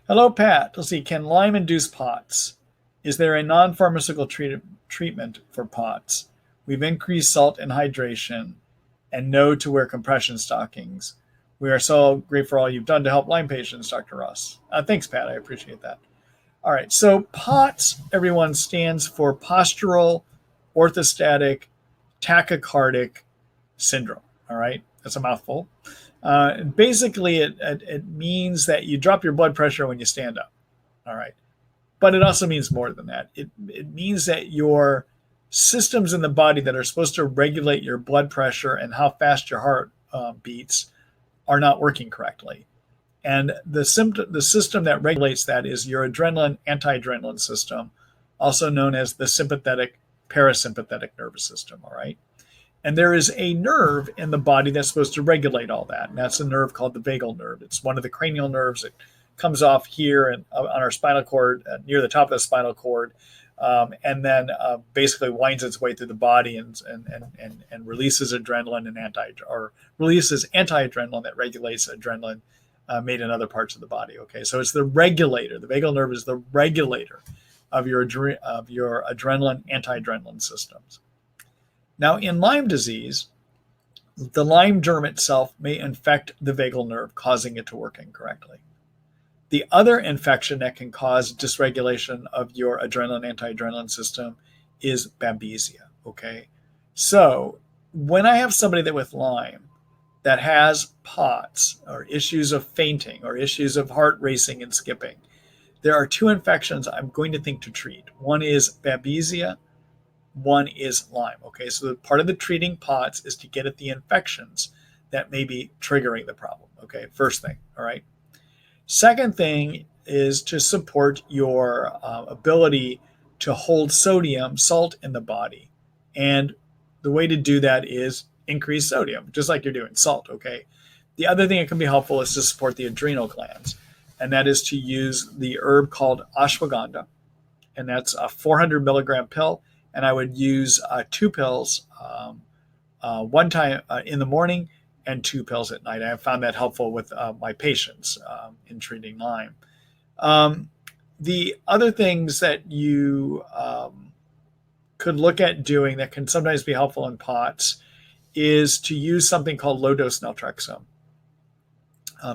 Hello, Pat. Let's see. Can Lyme induce POTS? Is there a non-pharmaceutical treatment for POTS? We've increased salt and hydration and know to wear compression stockings. We are so grateful for all you've done to help Lyme patients, Dr. Ross. Thanks, Pat. I appreciate that. All right. So POTS, everyone, stands for postural orthostatic tachycardic syndrome. All right. That's a mouthful. Basically, it means that you drop your blood pressure when you stand up. All right. But it also means more than that. It means that your systems in the body that are supposed to regulate your blood pressure and how fast your heart beats are not working correctly. And the system that regulates that is your adrenaline, anti-adrenaline system, also known as the sympathetic parasympathetic nervous system. All right. And there is a nerve in the body that's supposed to regulate all that. And that's a nerve called the vagal nerve. It's one of the cranial nerves. It comes off here and on our spinal cord, near the top of the spinal cord, and then basically winds its way through the body and releases adrenaline and releases anti-adrenaline that regulates adrenaline made in other parts of the body. Okay, so it's the regulator. The vagal nerve is the regulator of your adrenaline, anti-adrenaline systems. Now, in Lyme disease, the Lyme germ itself may infect the vagal nerve, causing it to work incorrectly. The other infection that can cause dysregulation of your adrenaline, anti-adrenaline system is babesia, okay? So when I have somebody with Lyme that has POTS or issues of fainting or issues of heart racing and skipping, there are two infections I'm going to think to treat. One is babesia, one is Lyme, okay? So part of the treating POTS is to get at the infections that may be triggering the problem, okay? First thing, all right? Second thing is to support your ability to hold sodium, salt in the body. And the way to do that is increase sodium, just like you're doing salt, okay? The other thing that can be helpful is to support the adrenal glands, and that is to use the herb called ashwagandha, and that's a 400 milligram pill, and I would use 2 pills one time in the morning and 2 pills at night. I have found that helpful with my patients in treating Lyme. The other things that you could look at doing that can sometimes be helpful in POTS is to use something called low-dose naltrexone.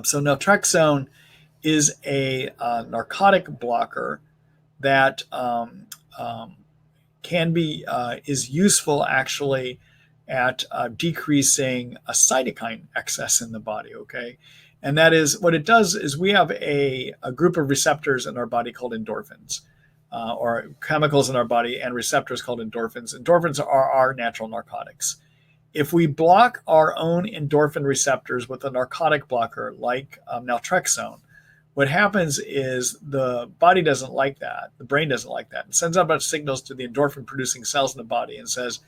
So naltrexone is a narcotic blocker that is useful actually at decreasing a cytokine excess in the body, okay? And that is, what it does is we have a group of receptors in our body called endorphins, or chemicals in our body and receptors called endorphins. Endorphins are our natural narcotics. If we block our own endorphin receptors with a narcotic blocker like naltrexone, what happens is the body doesn't like that, the brain doesn't like that, and sends out a bunch of signals to the endorphin-producing cells in the body and says,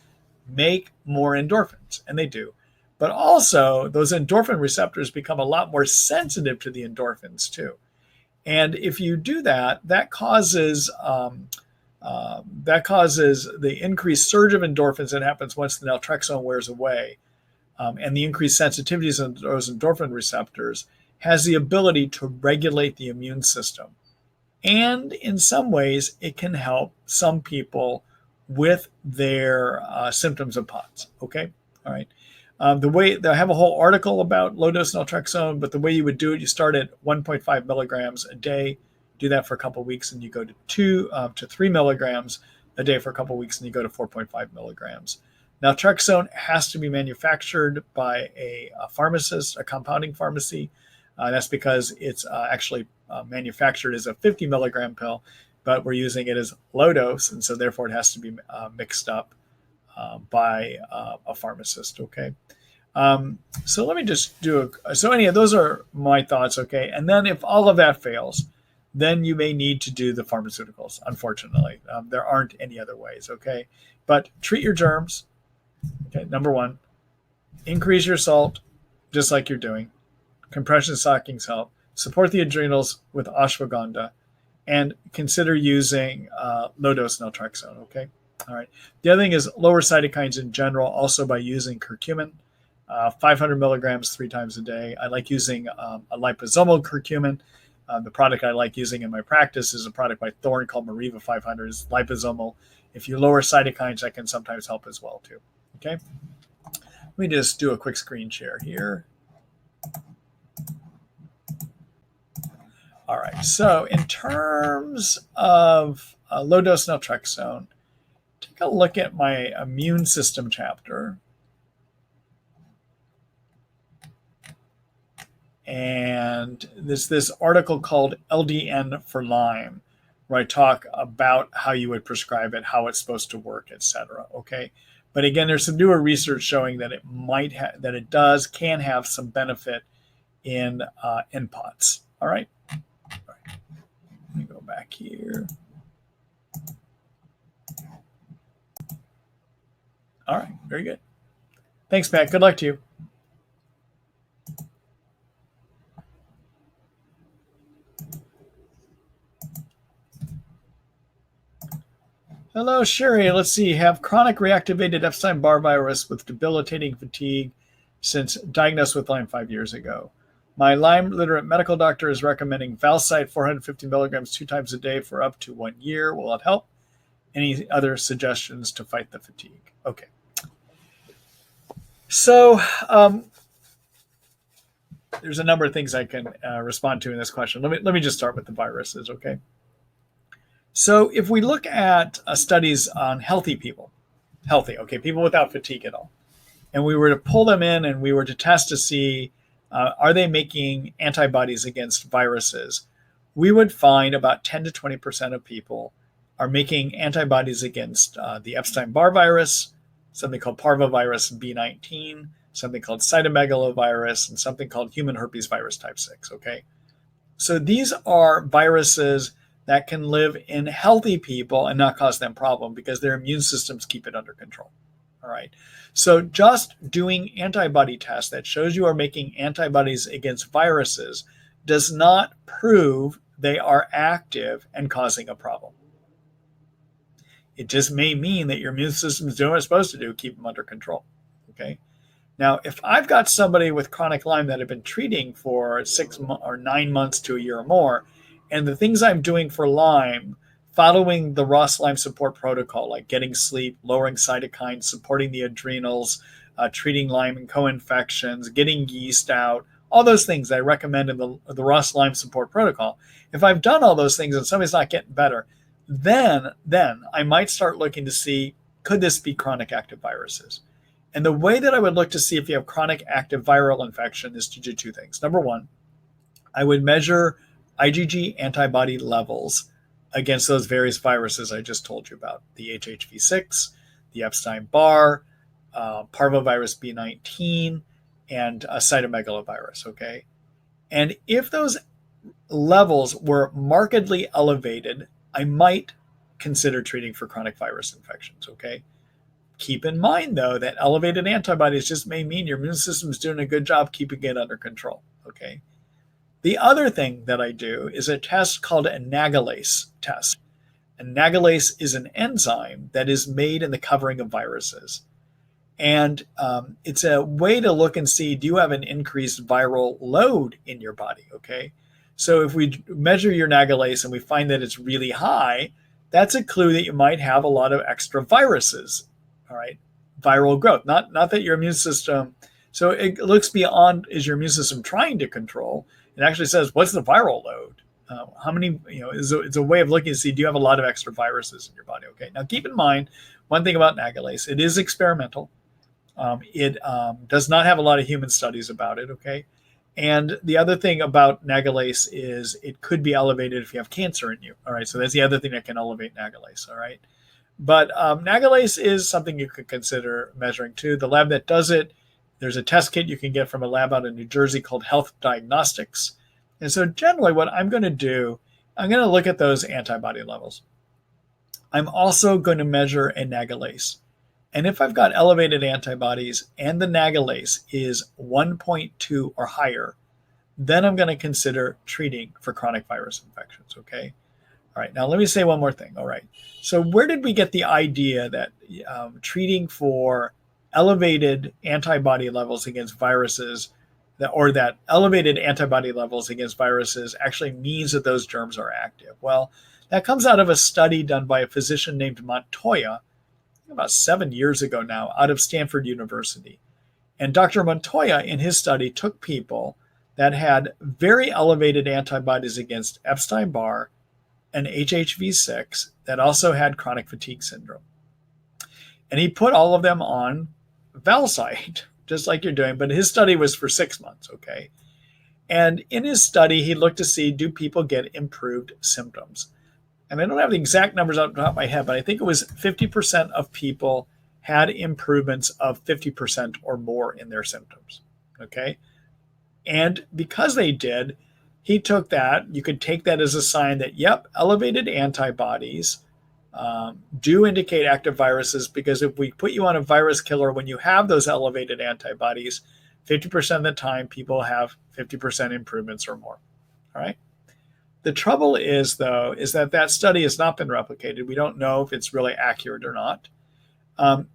make more endorphins, and they do. But also, those endorphin receptors become a lot more sensitive to the endorphins too. And if you do that, that causes the increased surge of endorphins that happens once the naltrexone wears away, and the increased sensitivities of those endorphin receptors has the ability to regulate the immune system. And in some ways, it can help some people with their symptoms of POTS, okay? All right. I have a whole article about low-dose naltrexone, but the way you would do it, you start at 1.5 milligrams a day, do that for a couple of weeks, and you go to 2 to 3 milligrams a day for a couple of weeks, and you go to 4.5 milligrams. Naltrexone has to be manufactured by a pharmacist, a compounding pharmacy. That's because it's actually manufactured as a 50 milligram pill, but we're using it as low dose, and so therefore it has to be mixed up by a pharmacist, okay? So let me just those are my thoughts, okay? And then if all of that fails, then you may need to do the pharmaceuticals, unfortunately. There aren't any other ways, okay? But treat your germs, okay, number one. Increase your salt, just like you're doing. Compression stockings help. Support the adrenals with ashwagandha, and consider using low-dose naltrexone, okay? All right. The other thing is lower cytokines in general, also by using curcumin, 500 milligrams 3 times a day. I like using a liposomal curcumin. The product I like using in my practice is a product by Thorne called Mariva 500. It's liposomal. If you lower cytokines, that can sometimes help as well too. Okay. Let me just do a quick screen share here. All right. So in terms of low-dose naltrexone, take a look at my immune system chapter. And there's this article called LDN for Lyme, where I talk about how you would prescribe it, how it's supposed to work, etc. Okay. But again, there's some newer research showing that it can have some benefit in POTS. All right. Let me go back here. All right. Very good. Thanks, Pat. Good luck to you. Hello, Sherry. Let's see. Have chronic reactivated Epstein-Barr virus with debilitating fatigue since diagnosed with Lyme 5 years ago. My Lyme literate medical doctor is recommending Valsite 450 milligrams 2 times a day for up to 1 year. Will it help? Any other suggestions to fight the fatigue? Okay. So there's a number of things I can respond to in this question. Let me just start with the viruses, okay? So if we look at studies on healthy people, people without fatigue at all, and we were to pull them in and we were to test to see, are they making antibodies against viruses, we would find about 10 to 20% of people are making antibodies against the Epstein-Barr virus, something called parvovirus B19, something called cytomegalovirus, and something called human herpes virus type 6, okay? So these are viruses that can live in healthy people and not cause them problem because their immune systems keep it under control. All right. So just doing antibody tests that shows you are making antibodies against viruses does not prove they are active and causing a problem. It just may mean that your immune system is doing what it's supposed to do, keep them under control. Okay. Now, if I've got somebody with chronic Lyme that I've been treating for 6 or 9 months to a year or more, and the things I'm doing for Lyme, following the Ross Lyme support protocol, like getting sleep, lowering cytokines, supporting the adrenals, treating Lyme and co-infections, getting yeast out, all those things I recommend in the Ross Lyme support protocol. If I've done all those things and somebody's not getting better, then I might start looking to see, could this be chronic active viruses? And the way that I would look to see if you have chronic active viral infection is to do 2 things. Number 1, I would measure IgG antibody levels against those various viruses I just told you about, the HHV6, the Epstein-Barr, parvovirus B19, and cytomegalovirus, okay? And if those levels were markedly elevated, I might consider treating for chronic virus infections, okay? Keep in mind, though, that elevated antibodies just may mean your immune system is doing a good job keeping it under control, okay? The other thing that I do is a test called a nagalase test. A nagalase is an enzyme that is made in the covering of viruses. And it's a way to look and see, do you have an increased viral load in your body, okay? So if we measure your nagalase and we find that it's really high, that's a clue that you might have a lot of extra viruses, all right? Viral growth, not that your immune system, so it looks beyond, is your immune system trying to control? It actually says, what's the viral load? How many, it's a way of looking to see, do you have a lot of extra viruses in your body? Okay. Now keep in mind, one thing about nagalase, it is experimental. It does not have a lot of human studies about it. Okay. And the other thing about nagalase is it could be elevated if you have cancer in you. All right. So that's the other thing that can elevate nagalase. All right. But nagalase is something you could consider measuring too. The lab that does it, there's a test kit you can get from a lab out in New Jersey called Health Diagnostics. And so generally what I'm going to do, I'm going to look at those antibody levels. I'm also going to measure a nagalase. And if I've got elevated antibodies and the nagalase is 1.2 or higher, then I'm going to consider treating for chronic virus infections, okay? All right, now let me say one more thing. All right, so where did we get the idea that treating for elevated antibody levels against viruses, or that elevated antibody levels against viruses actually means that those germs are active? Well, that comes out of a study done by a physician named Montoya about 7 years ago now, out of Stanford University. And Dr. Montoya, in his study, took people that had very elevated antibodies against Epstein-Barr and HHV6 that also had chronic fatigue syndrome. And he put all of them on Valsite, just like you're doing, but his study was for 6 months, okay? And in his study, he looked to see, do people get improved symptoms? And I don't have the exact numbers off the top of my head, but I think it was 50% of people had improvements of 50% or more in their symptoms, okay? And because they did, he took that. You could take that as a sign that, yep, elevated antibodies do indicate active viruses, because if we put you on a virus killer when you have those elevated antibodies, 50% of the time people have 50% improvements or more. All right. The trouble is, though, is that that study has not been replicated. We don't know if it's really accurate or not.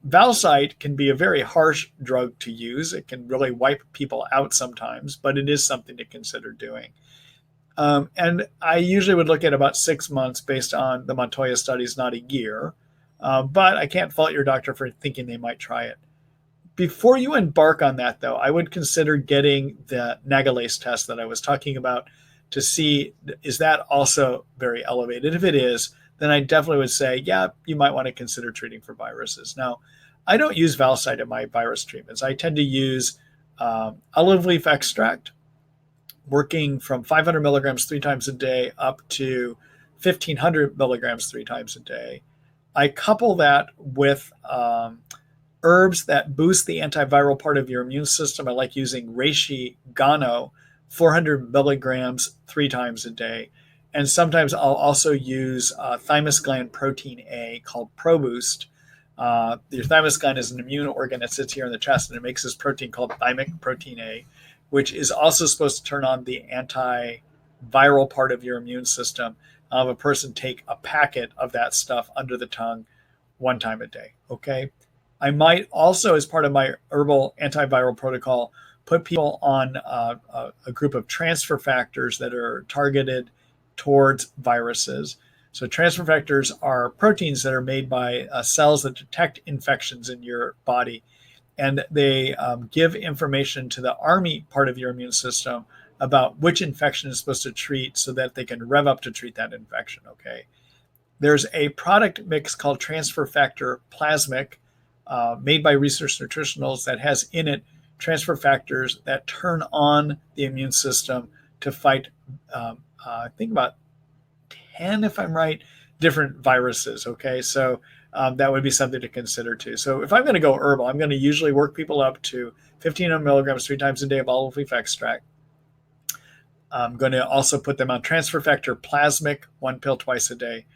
Valsite can be a very harsh drug to use. It can really wipe people out sometimes, but it is something to consider doing. And I usually would look at about 6 months based on the Montoya studies, not a year. But I can't fault your doctor for thinking they might try it. Before you embark on that, though, I would consider getting the nagalase test that I was talking about to see, is that also very elevated? If it is, then I definitely would say, yeah, you might want to consider treating for viruses. Now, I don't use Valsite in my virus treatments. I tend to use olive leaf extract, working from 500 milligrams 3 times a day up to 1,500 milligrams 3 times a day. I couple that with herbs that boost the antiviral part of your immune system. I like using reishi gano, 400 milligrams 3 times a day. And sometimes I'll also use thymus gland protein A called ProBoost. Your thymus gland is an immune organ that sits here in the chest, and it makes this protein called thymic protein A, which is also supposed to turn on the antiviral part of your immune system. I'll have a person take a packet of that stuff under the tongue 1 time a day, okay? I might also, as part of my herbal antiviral protocol, put people on a group of transfer factors that are targeted towards viruses. So transfer factors are proteins that are made by cells that detect infections in your body. And they give information to the army part of your immune system about which infection is supposed to treat, so that they can rev up to treat that infection, okay? There's a product mix called Transfer Factor Plasmic, made by Research Nutritionals, that has in it transfer factors that turn on the immune system to fight, I think about 10, if I'm right, different viruses, okay? So that would be something to consider too. So if I'm going to go herbal, I'm going to usually work people up to 1,500 milligrams 3 times a day of olive leaf extract. I'm going to also put them on Transfer Factor Plasmic, 1 pill twice a day,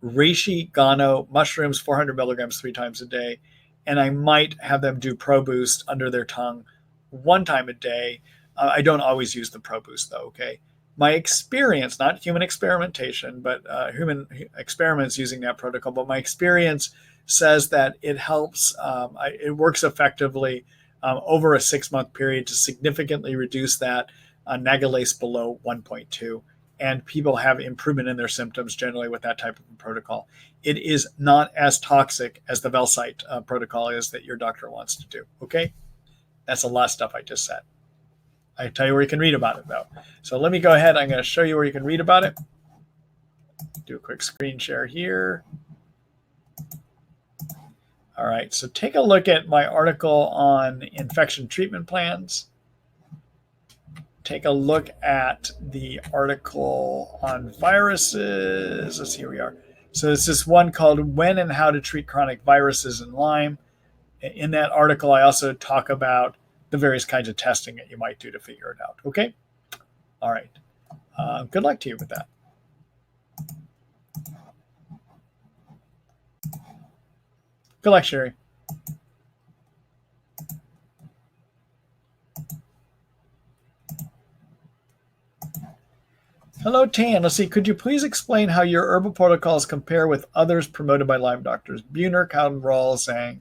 reishi gano mushrooms, 400 milligrams 3 times a day, and I might have them do ProBoost under their tongue 1 time a day. I don't always use the ProBoost, though, okay? My experience, not human experimentation, but human experiments using that protocol, but my experience says that it helps, it works effectively over a 6-month period to significantly reduce that nagalase below 1.2. And people have improvement in their symptoms generally with that type of protocol. It is not as toxic as the Valsite protocol is that your doctor wants to do, okay? That's a lot of stuff I just said. I tell you where you can read about it, though. So let me go ahead. I'm going to show you where you can read about it. Do a quick screen share here. All right, so take a look at my article on infection treatment plans. Take a look at the article on viruses. Let's see, here we are. So this is one called When and How to Treat Chronic Viruses in Lyme. In that article, I also talk about the various kinds of testing that you might do to figure it out. Okay? All right. Good luck to you with that. Good luck, Sherry. Hello, Tan. Let's see. Could you please explain how your herbal protocols compare with others promoted by Lyme doctors? Buhner, Cowden, Rawls, Zhang,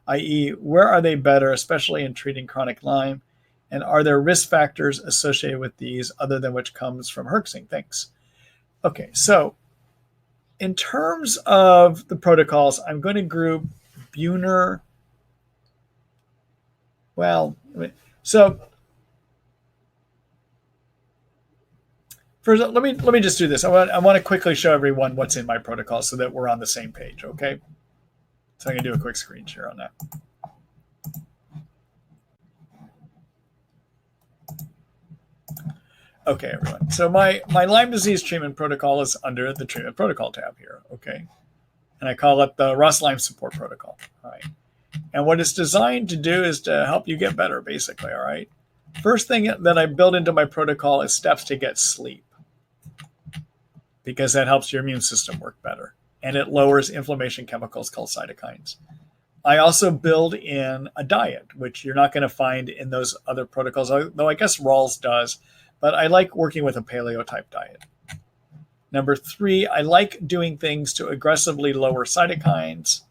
i.e., where are they better, especially in treating chronic Lyme? And are there risk factors associated with these other than which comes from herxing? Thanks. Okay, so in terms of the protocols, I'm going to group Buhner. Well, so first, let me just do this. I want to quickly show everyone what's in my protocol so that we're on the same page. Okay, so I'm going to do a quick screen share on that. Okay, everyone. So my Lyme disease treatment protocol is under the treatment protocol tab here. Okay, and I call it the Ross Lyme support protocol. All right, and what it's designed to do is to help you get better, basically. All right. First thing that I build into my protocol is steps to get sleep, because that helps your immune system work better, and it lowers inflammation chemicals called cytokines. I also build in a diet, which you're not going to find in those other protocols, though I guess Rawls does, but I like working with a paleo type diet. Number 3, I like doing things to aggressively lower cytokines.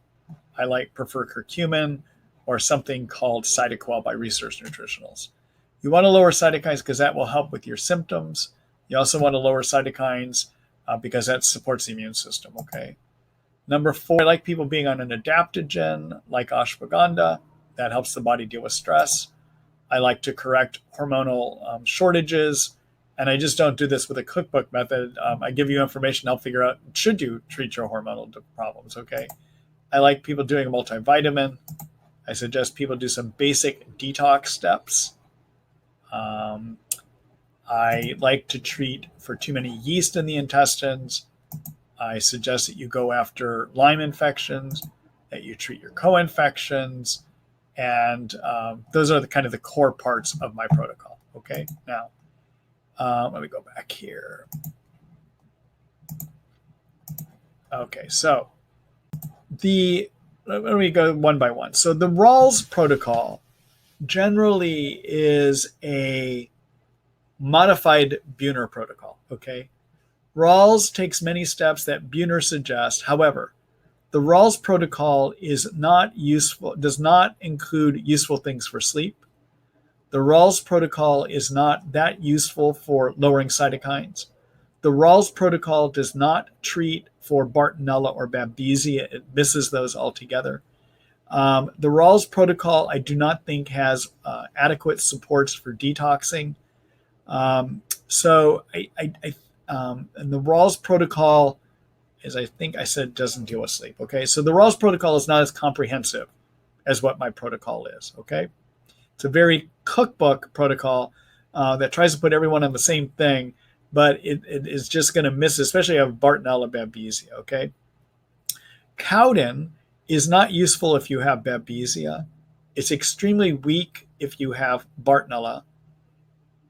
I prefer curcumin or something called Cytoquel by Research Nutritionals. You want to lower cytokines because that will help with your symptoms. You also want to lower cytokines because that supports the immune system, okay? Number 4, I like people being on an adaptogen like ashwagandha. That helps the body deal with stress. I like to correct hormonal shortages, and I just don't do this with a cookbook method. I give you information to help figure out, should you treat your hormonal problems, okay? I like people doing a multivitamin. I suggest people do some basic detox steps. I like to treat for too many yeast in the intestines. I suggest that you go after Lyme infections, that you treat your co-infections, and those are the kind of the core parts of my protocol. Okay, now let me go back here. Okay, so let me go one by one. So the Rawls protocol generally is a modified Buhner protocol. Okay, Rawls takes many steps that Buhner suggests. However, the Rawls protocol is not useful, does not include useful things for sleep. The Rawls protocol is not that useful for lowering cytokines. The Rawls protocol does not treat for Bartonella or Babesia. It misses those altogether. The Rawls protocol, I do not think, has adequate supports for detoxing. And the Rawls protocol, as I think I said, doesn't deal with sleep. Okay, so the Rawls protocol is not as comprehensive as what my protocol is. Okay, it's a very cookbook protocol that tries to put everyone on the same thing, but it is just going to miss, especially of Bartonella Babesia. Okay, Cowden is not useful if you have Babesia. It's extremely weak if you have Bartonella.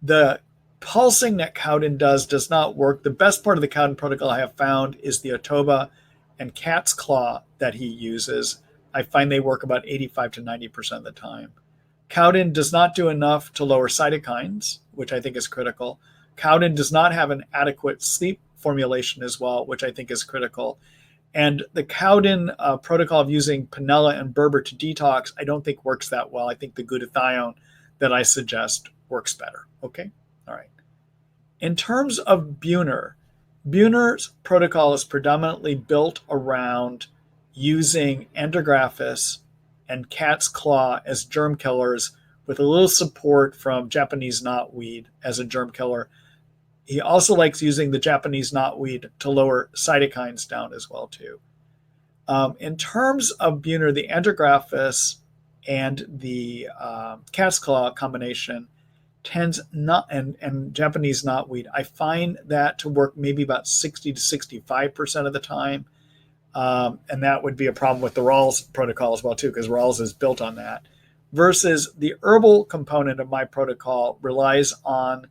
The pulsing that Cowden does not work. The best part of the Cowden protocol I have found is the Otoba and cat's claw that he uses. I find they work about 85 to 90% of the time. Cowden does not do enough to lower cytokines, which I think is critical. Cowden does not have an adequate sleep formulation as well, which I think is critical. And the Cowden protocol of using Panella and Berber to detox, I don't think works that well. I think the glutathione that I suggest works better. Okay? All right. In terms of Buhner's protocol is predominantly built around using Andrographis and cat's claw as germ killers with a little support from Japanese knotweed as a germ killer. He also likes using the Japanese knotweed to lower cytokines down as well too. In terms of Buhner, the Andrographis and the cat's claw combination tends not, and Japanese knotweed, I find that to work maybe about 60 to 65% of the time. And that would be a problem with the Rawls protocol as well too, because Rawls is built on that. Versus the herbal component of my protocol relies on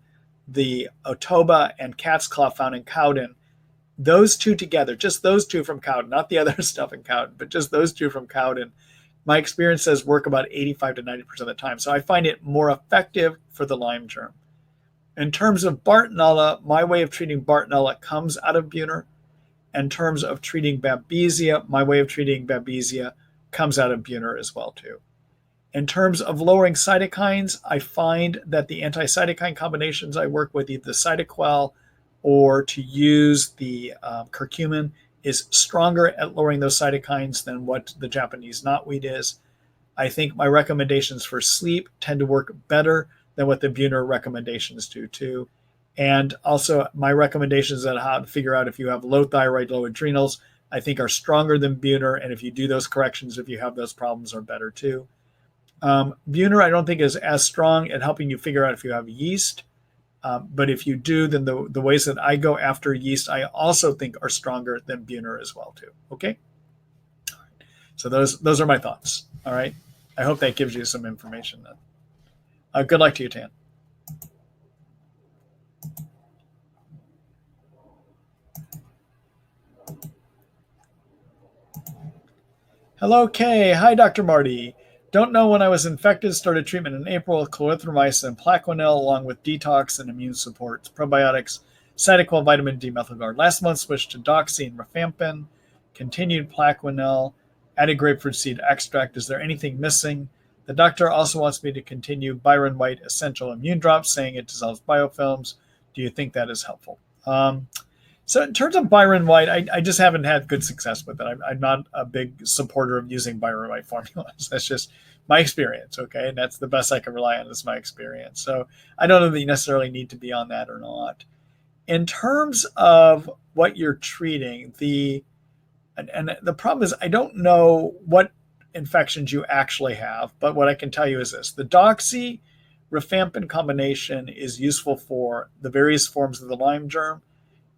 the Otoba and cat's claw found in Cowden. Those two together, just those two from Cowden, not the other stuff in Cowden, but just those two from Cowden, my experience says work about 85 to 90% of the time. So I find it more effective for the Lyme germ. In terms of Bartonella, my way of treating Bartonella comes out of Buhner. In terms of treating Babesia, my way of treating Babesia comes out of Buhner as well too. In terms of lowering cytokines, I find that the anti-cytokine combinations I work with, either the Cytoquel or to use the curcumin, is stronger at lowering those cytokines than what the Japanese knotweed is. I think my recommendations for sleep tend to work better than what the Buhner recommendations do too. And also my recommendations on how to figure out if you have low thyroid, low adrenals, I think are stronger than Buhner. And if you do those corrections, if you have those problems, are better too. Buhner, I don't think is as strong at helping you figure out if you have yeast. But if you do, then the ways that I go after yeast, I also think are stronger than Buhner as well too. Okay. All right. So those are my thoughts. All right. I hope that gives you some information then. Good luck to you, Tan. Hello, Kay. Hi, Dr. Marty. Don't know when I was infected. Started treatment in April with clarithromycin and Plaquenil, along with detox and immune supports, probiotics, Cytoquel, vitamin D, Methylguard. Last month, switched to Doxy and Rifampin. Continued Plaquenil. Added grapefruit seed extract. Is there anything missing? The doctor also wants me to continue Byron White Essential Immune Drops, saying it dissolves biofilms. Do you think that is helpful? So in terms of Byron White, I just haven't had good success with it. I'm not a big supporter of using Byron White formulas. That's just my experience, okay? And that's the best I can rely on is my experience. So I don't know that you necessarily need to be on that or not. In terms of what you're treating, the problem is I don't know what infections you actually have, but what I can tell you is this. The Doxy rifampin combination is useful for the various forms of the Lyme germ.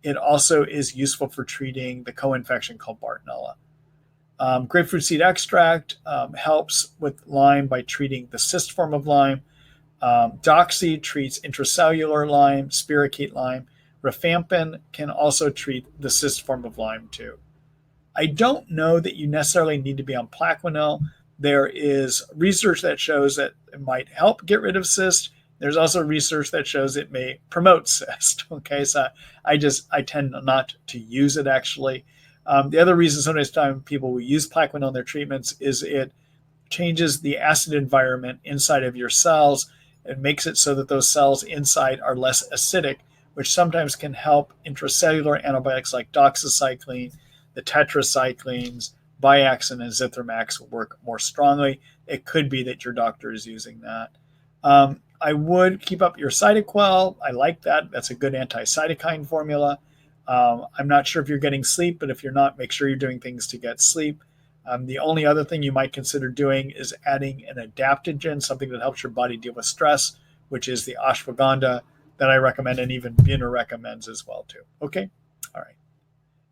It also is useful for treating the co-infection called Bartonella. Grapefruit seed extract helps with Lyme by treating the cyst form of Lyme. Doxy treats intracellular Lyme, spirochete Lyme. Rifampin can also treat the cyst form of Lyme too. I don't know that you necessarily need to be on Plaquenil. There is research that shows that it might help get rid of cyst. There's also research that shows it may promote cyst. Okay, so I tend not to use it actually. The other reason sometimes people will use Plaquenil in their treatments is it changes the acid environment inside of your cells. It makes it so that those cells inside are less acidic, which sometimes can help intracellular antibiotics like doxycycline, the tetracyclines, Biaxin, and Zithromax work more strongly. It could be that your doctor is using that. I would keep up your Cytoquel. I like that. That's a good anti-cytokine formula. I'm not sure if you're getting sleep, but if you're not, make sure you're doing things to get sleep. The only other thing you might consider doing is adding an adaptogen, something that helps your body deal with stress, which is the ashwagandha that I recommend, and even Buhner recommends as well too. Okay, all right.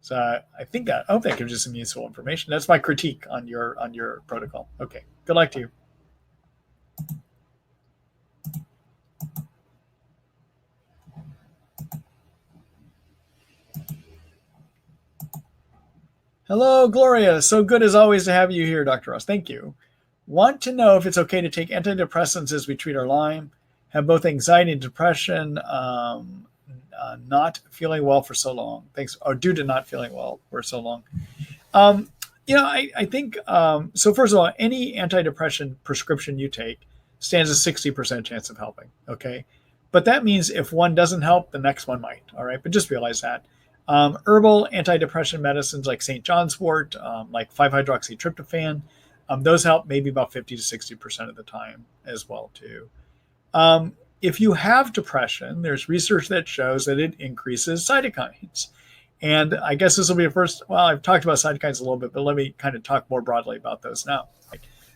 So I hope that gives you some useful information. That's my critique on your protocol. Okay, good luck to you. Hello, Gloria. So good as always to have you here, Dr. Ross. Thank you. Want to know if it's okay to take antidepressants as we treat our Lyme. Have both anxiety and depression, not feeling well for so long. Thanks, or due to not feeling well for so long. I think, so first of all, any antidepressant prescription you take stands a 60% chance of helping, okay? But that means if one doesn't help, the next one might, all right? But just realize that. Herbal antidepressant medicines like St. John's wort, like 5-hydroxytryptophan, those help maybe about 50 to 60% of the time as well too. If you have depression, there's research that shows that it increases cytokines. And I guess this will be a first, well, I've talked about cytokines a little bit, but let me kind of talk more broadly about those now.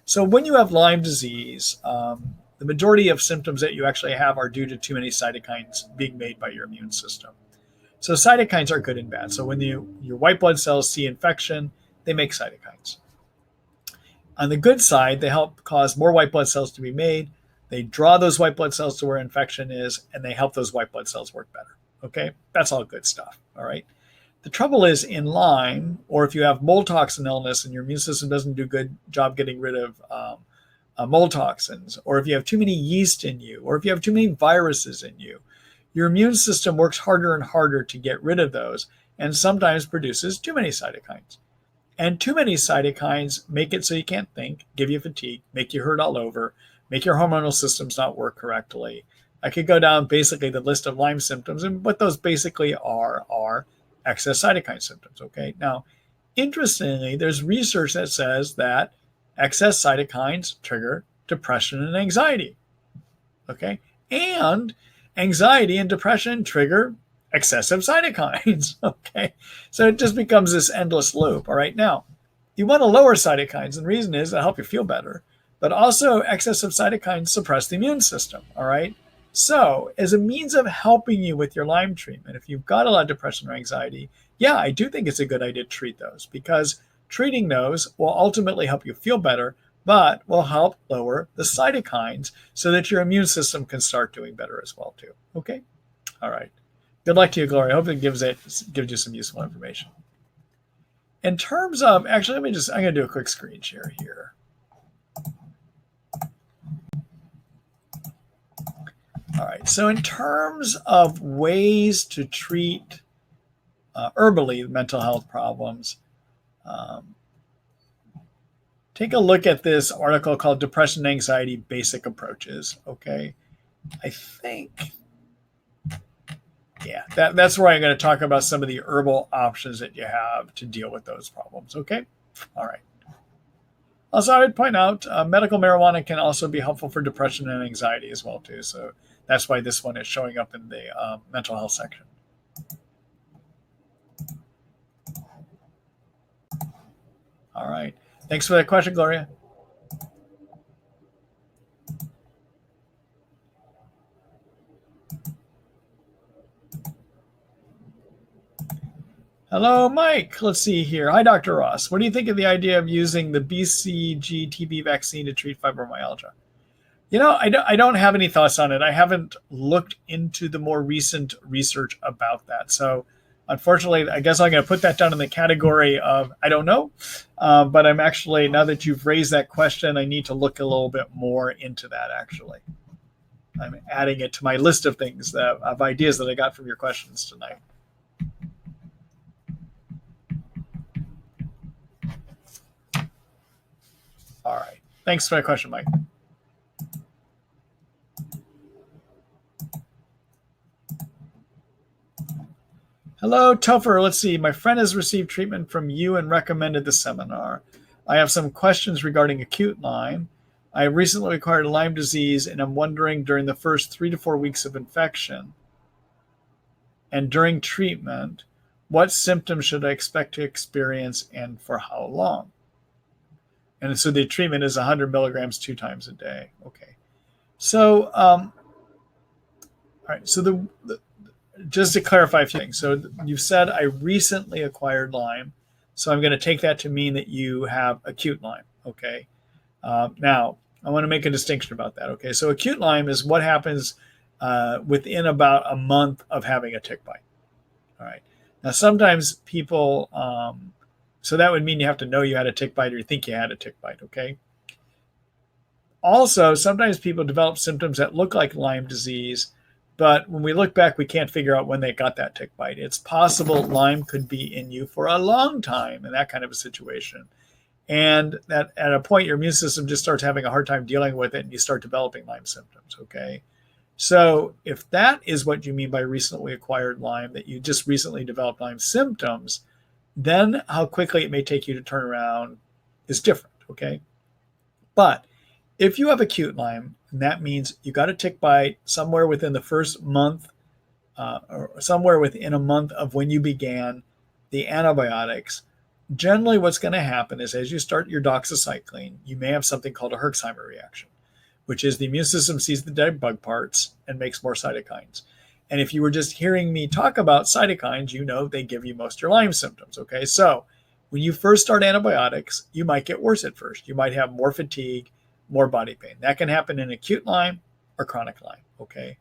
So when you have Lyme disease, the majority of symptoms that you actually have are due to too many cytokines being made by your immune system. So cytokines are good and bad. So when your white blood cells see infection, they make cytokines. On the good side, they help cause more white blood cells to be made. They draw those white blood cells to where infection is, and they help those white blood cells work better. Okay, that's all good stuff. All right. The trouble is in Lyme, or if you have mold toxin illness and your immune system doesn't do a good job getting rid of mold toxins, or if you have too many yeast in you, or if you have too many viruses in you, your immune system works harder and harder to get rid of those and sometimes produces too many cytokines. And too many cytokines make it so you can't think, give you fatigue, make you hurt all over, make your hormonal systems not work correctly. I could go down basically the list of Lyme symptoms, and what those basically are excess cytokine symptoms. Okay. Now, interestingly, there's research that says that excess cytokines trigger depression and anxiety. Okay. And anxiety and depression trigger excessive cytokines. Okay. So it just becomes this endless loop. All right. Now, you want to lower cytokines, and the reason is to help you feel better, but also excessive cytokines suppress the immune system. All right. So, as a means of helping you with your Lyme treatment, if you've got a lot of depression or anxiety, yeah, I do think it's a good idea to treat those, because treating those will ultimately help you feel better, but will help lower the cytokines so that your immune system can start doing better as well too. Okay? All right. Good luck to you, Gloria. I hope it gives you some useful information. In terms of, actually, I'm going to do a quick screen share here. All right, so in terms of ways to treat herbally mental health problems, take a look at this article called Depression and Anxiety Basic Approaches, okay? I think, yeah, that's where I'm going to talk about some of the herbal options that you have to deal with those problems, okay? All right. Also, I would point out medical marijuana can also be helpful for depression and anxiety as well, too, so that's why this one is showing up in the mental health section. All right. Thanks for that question, Gloria. Hello, Mike. Let's see here. Hi, Dr. Ross. What do you think of the idea of using the BCG TB vaccine to treat fibromyalgia? You know, I don't have any thoughts on it. I haven't looked into the more recent research about that. So unfortunately, I guess I'm going to put that down in the category of I don't know. But I'm actually, now that you've raised that question, I need to look a little bit more into that, actually. I'm adding it to my list of things, of ideas that I got from your questions tonight. All right. Thanks for my question, Mike. Hello, Topher. Let's see. My friend has received treatment from you and recommended the seminar. I have some questions regarding acute Lyme. I recently acquired Lyme disease, and I'm wondering during the first 3 to 4 weeks of infection and during treatment, what symptoms should I expect to experience and for how long? And so the treatment is 100 milligrams 2 times a day. Okay. So, all right. So just to clarify a few things. So you said I recently acquired Lyme. So I'm going to take that to mean that you have acute Lyme. Okay. Now, I want to make a distinction about that. Okay. So acute Lyme is what happens within about a month of having a tick bite. All right. Now, sometimes people, so that would mean you have to know you had a tick bite or you think you had a tick bite. Okay. Also, sometimes people develop symptoms that look like Lyme disease, but when we look back, we can't figure out when they got that tick bite. It's possible Lyme could be in you for a long time in that kind of a situation. And that at a point, your immune system just starts having a hard time dealing with it and you start developing Lyme symptoms, okay? So if that is what you mean by recently acquired Lyme, that you just recently developed Lyme symptoms, then how quickly it may take you to turn around is different, okay? But if you have acute Lyme, and that means you got a tick bite somewhere within the first month, or somewhere within a month of when you began the antibiotics, generally what's going to happen is as you start your doxycycline, you may have something called a Herxheimer reaction, which is the immune system sees the dead bug parts and makes more cytokines. And if you were just hearing me talk about cytokines, you know they give you most of your Lyme symptoms, okay? So when you first start antibiotics, you might get worse at first. You might have more fatigue, more body pain. That can happen in acute Lyme or chronic Lyme, okay?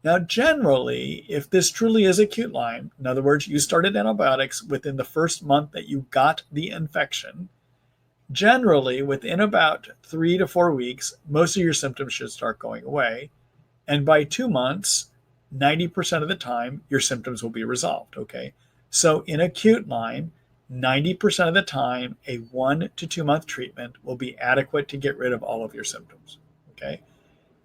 Now, generally, if this truly is acute Lyme, in other words, you started antibiotics within the first month that you got the infection, generally, within about 3 to 4 weeks, most of your symptoms should start going away. And by 2 months, 90% of the time, your symptoms will be resolved, okay? So in acute Lyme, 90% of the time, a 1 to 2 month treatment will be adequate to get rid of all of your symptoms, okay?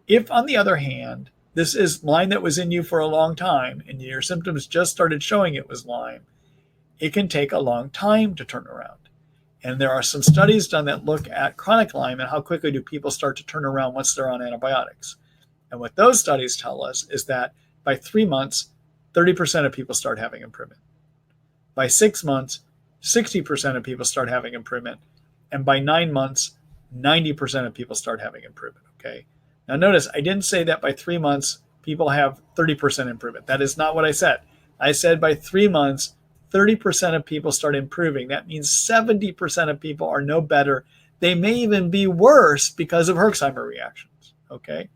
If, on the other hand, this is Lyme that was in you for a long time and your symptoms just started showing it was Lyme, it can take a long time to turn around. And there are some studies done that look at chronic Lyme and how quickly do people start to turn around once they're on antibiotics. And what those studies tell us is that by 3 months, 30% of people start having improvement. By 6 months, 60% of people start having improvement. And by 9 months, 90% of people start having improvement, okay? Now notice, I didn't say that by 3 months, people have 30% improvement. That is not what I said. I said by 3 months, 30% of people start improving. That means 70% of people are no better. They may even be worse because of Herxheimer reactions, okay?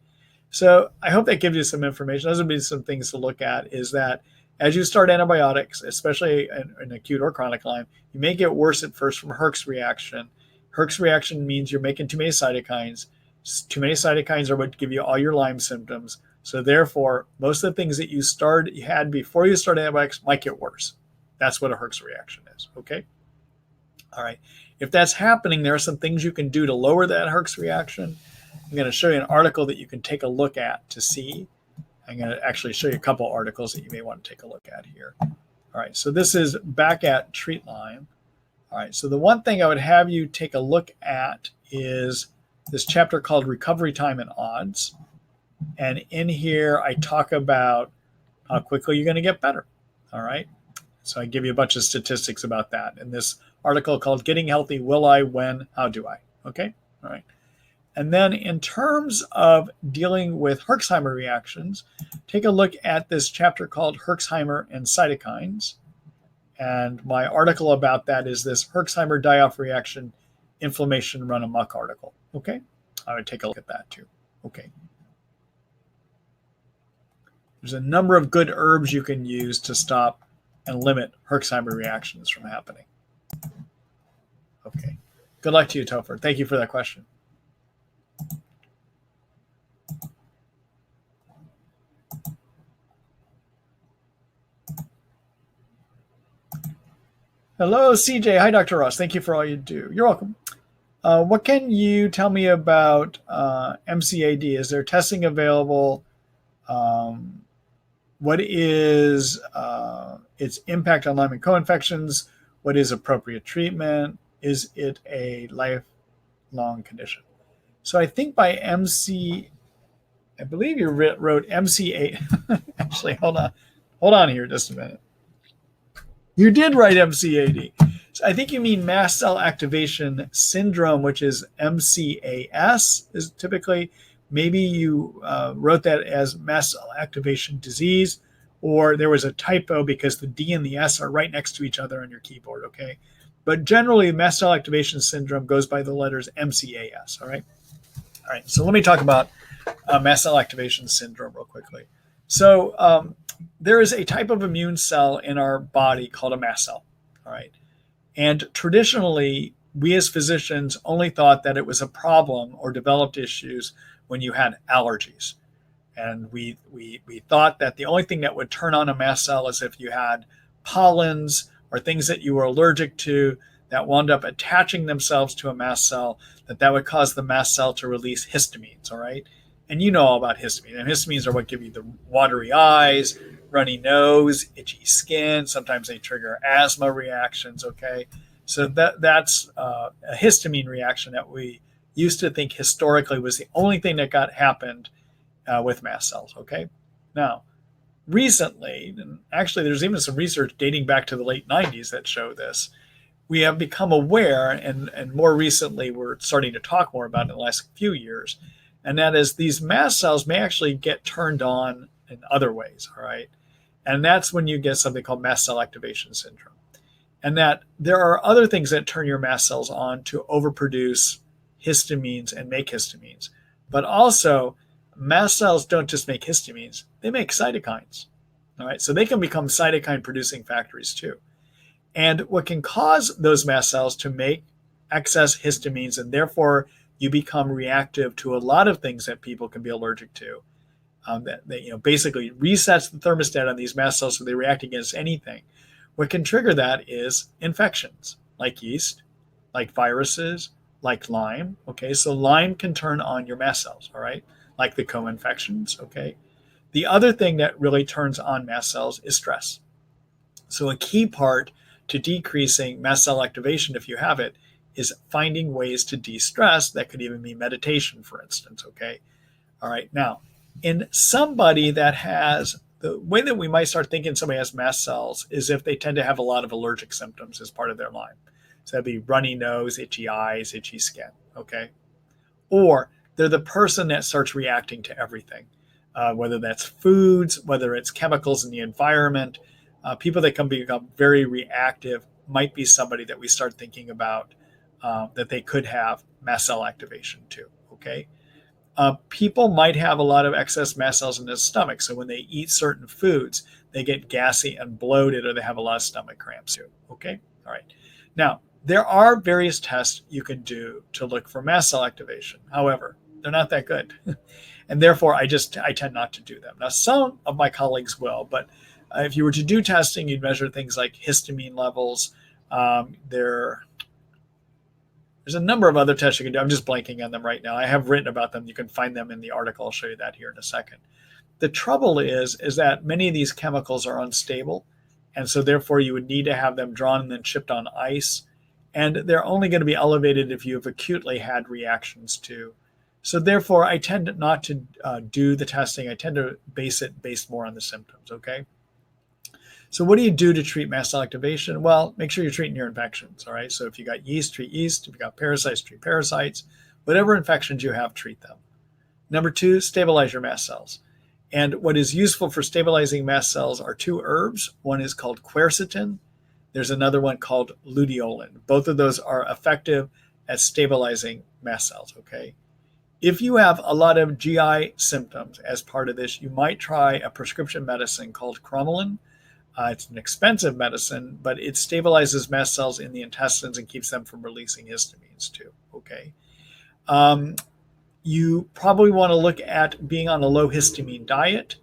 So I hope that gives you some information. Those would be some things to look at, is that as you start antibiotics, especially in acute or chronic Lyme, you may get worse at first from Herx reaction. Herx reaction means you're making too many cytokines. Too many cytokines are what give you all your Lyme symptoms. So therefore, most of the things that you had before you started antibiotics might get worse. That's what a Herx reaction is, okay? All right. If that's happening, there are some things you can do to lower that Herx reaction. I'm going to show you an article that you can take a look at to see. I'm going to actually show you a couple articles that you may want to take a look at here. All right, so this is back at Treat Lyme. All right, so the one thing I would have you take a look at is this chapter called Recovery Time and Odds. And in here, I talk about how quickly you're going to get better. All right, so I give you a bunch of statistics about that in this article called Getting Healthy, Will I, When, How Do I? Okay, all right. And then in terms of dealing with Herxheimer reactions, take a look at this chapter called Herxheimer and Cytokines. And my article about that is this Herxheimer die-off reaction inflammation run amok article. Okay, I would take a look at that too. Okay. There's a number of good herbs you can use to stop and limit Herxheimer reactions from happening. Okay. Good luck to you, Topher. Thank you for that question. Hello, CJ. Hi, Dr. Ross. Thank you for all you do. You're welcome. What can you tell me about MCAD? Is there testing available? What is its impact on Lyme and co-infections? What is appropriate treatment? Is it a lifelong condition? So I think by I believe you wrote MCA. Actually, hold on here just a minute. You did write MCAD. So I think you mean mast cell activation syndrome, which is MCAS, is typically. Maybe you wrote that as mast cell activation disease, or there was a typo because the D and the S are right next to each other on your keyboard, okay? But generally, mast cell activation syndrome goes by the letters MCAS, all right? All right, so let me talk about mast cell activation syndrome real quickly. So there is a type of immune cell in our body called a mast cell, all right? And traditionally, we as physicians only thought that it was a problem or developed issues when you had allergies. And we thought that the only thing that would turn on a mast cell is if you had pollens or things that you were allergic to that wound up attaching themselves to a mast cell, that would cause the mast cell to release histamines, all right? And you know all about histamine. And histamines are what give you the watery eyes, runny nose, itchy skin. Sometimes they trigger asthma reactions, okay? So that's a histamine reaction that we used to think historically was the only thing that happened with mast cells, okay? Now, recently, and actually there's even some research dating back to the late 90s that show this, we have become aware, and more recently we're starting to talk more about it in the last few years, and that is these mast cells may actually get turned on in other ways, all right? And that's when you get something called mast cell activation syndrome. And that there are other things that turn your mast cells on to overproduce histamines and make histamines. But also, mast cells don't just make histamines, they make cytokines. All right, so they can become cytokine producing factories too. And what can cause those mast cells to make excess histamines, and therefore you become reactive to a lot of things that people can be allergic to, that basically resets the thermostat on these mast cells so they react against anything. What can trigger that is infections like yeast, like viruses, like Lyme. Okay, so Lyme can turn on your mast cells, all right, like the co-infections. Okay, the other thing that really turns on mast cells is stress. So a key part to decreasing mast cell activation, if you have it, is finding ways to de-stress. That could even be meditation, for instance. Okay, all right. Now, in somebody that has the way that we might start thinking somebody has mast cells is if they tend to have a lot of allergic symptoms as part of their Lyme. So that'd be runny nose, itchy eyes, itchy skin. Okay, or they're the person that starts reacting to everything, whether that's foods, whether it's chemicals in the environment. People that can become very reactive might be somebody that we start thinking about that they could have mast cell activation too. Okay. People might have a lot of excess mast cells in their stomach. So when they eat certain foods, they get gassy and bloated, or they have a lot of stomach cramps too. Okay. All right. Now, there are various tests you can do to look for mast cell activation. However, they're not that good. And therefore, I tend not to do them. Now, some of my colleagues will, but if you were to do testing, you'd measure things like histamine levels. There's a number of other tests you can do. I'm just blanking on them right now. I have written about them. You can find them in the article. I'll show you that here in a second. The trouble is that many of these chemicals are unstable. And so therefore you would need to have them drawn and then shipped on ice. And they're only going to be elevated if you've acutely had reactions to. So therefore I tend not to do the testing. I tend to base more on the symptoms. Okay. So what do you do to treat mast cell activation? Well, make sure you're treating your infections, all right? So if you got yeast, treat yeast. If you got parasites, treat parasites. Whatever infections you have, treat them. Number 2, stabilize your mast cells. And what is useful for stabilizing mast cells are 2 herbs. One is called quercetin. There's another one called luteolin. Both of those are effective at stabilizing mast cells, okay? If you have a lot of GI symptoms as part of this, you might try a prescription medicine called cromolyn. It's an expensive medicine, but it stabilizes mast cells in the intestines and keeps them from releasing histamines too. Okay. You probably want to look at being on a low histamine diet.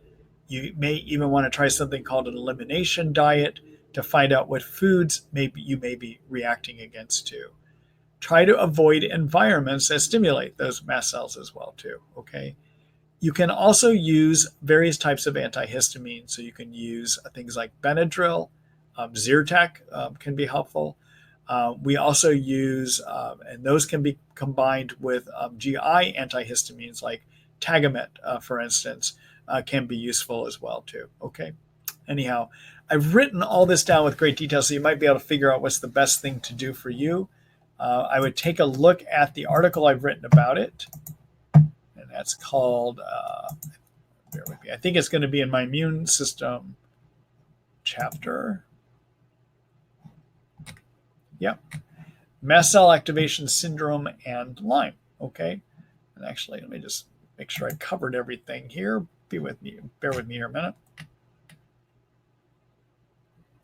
You may even want to try something called an elimination diet to find out what foods you may be reacting against too. Try to avoid environments that stimulate those mast cells as well too. Okay. You can also use various types of antihistamines. So you can use things like Benadryl, Zyrtec can be helpful. We also use, and those can be combined with GI antihistamines like Tagamet, for instance, can be useful as well too. Okay. Anyhow, I've written all this down with great detail, so you might be able to figure out what's the best thing to do for you. I would take a look at the article I've written about it. That's called, bear with me. I think it's going to be in my immune system chapter. Yeah. Mast cell activation syndrome and Lyme. Okay. And actually, let me just make sure I covered everything here. Bear with me here a minute.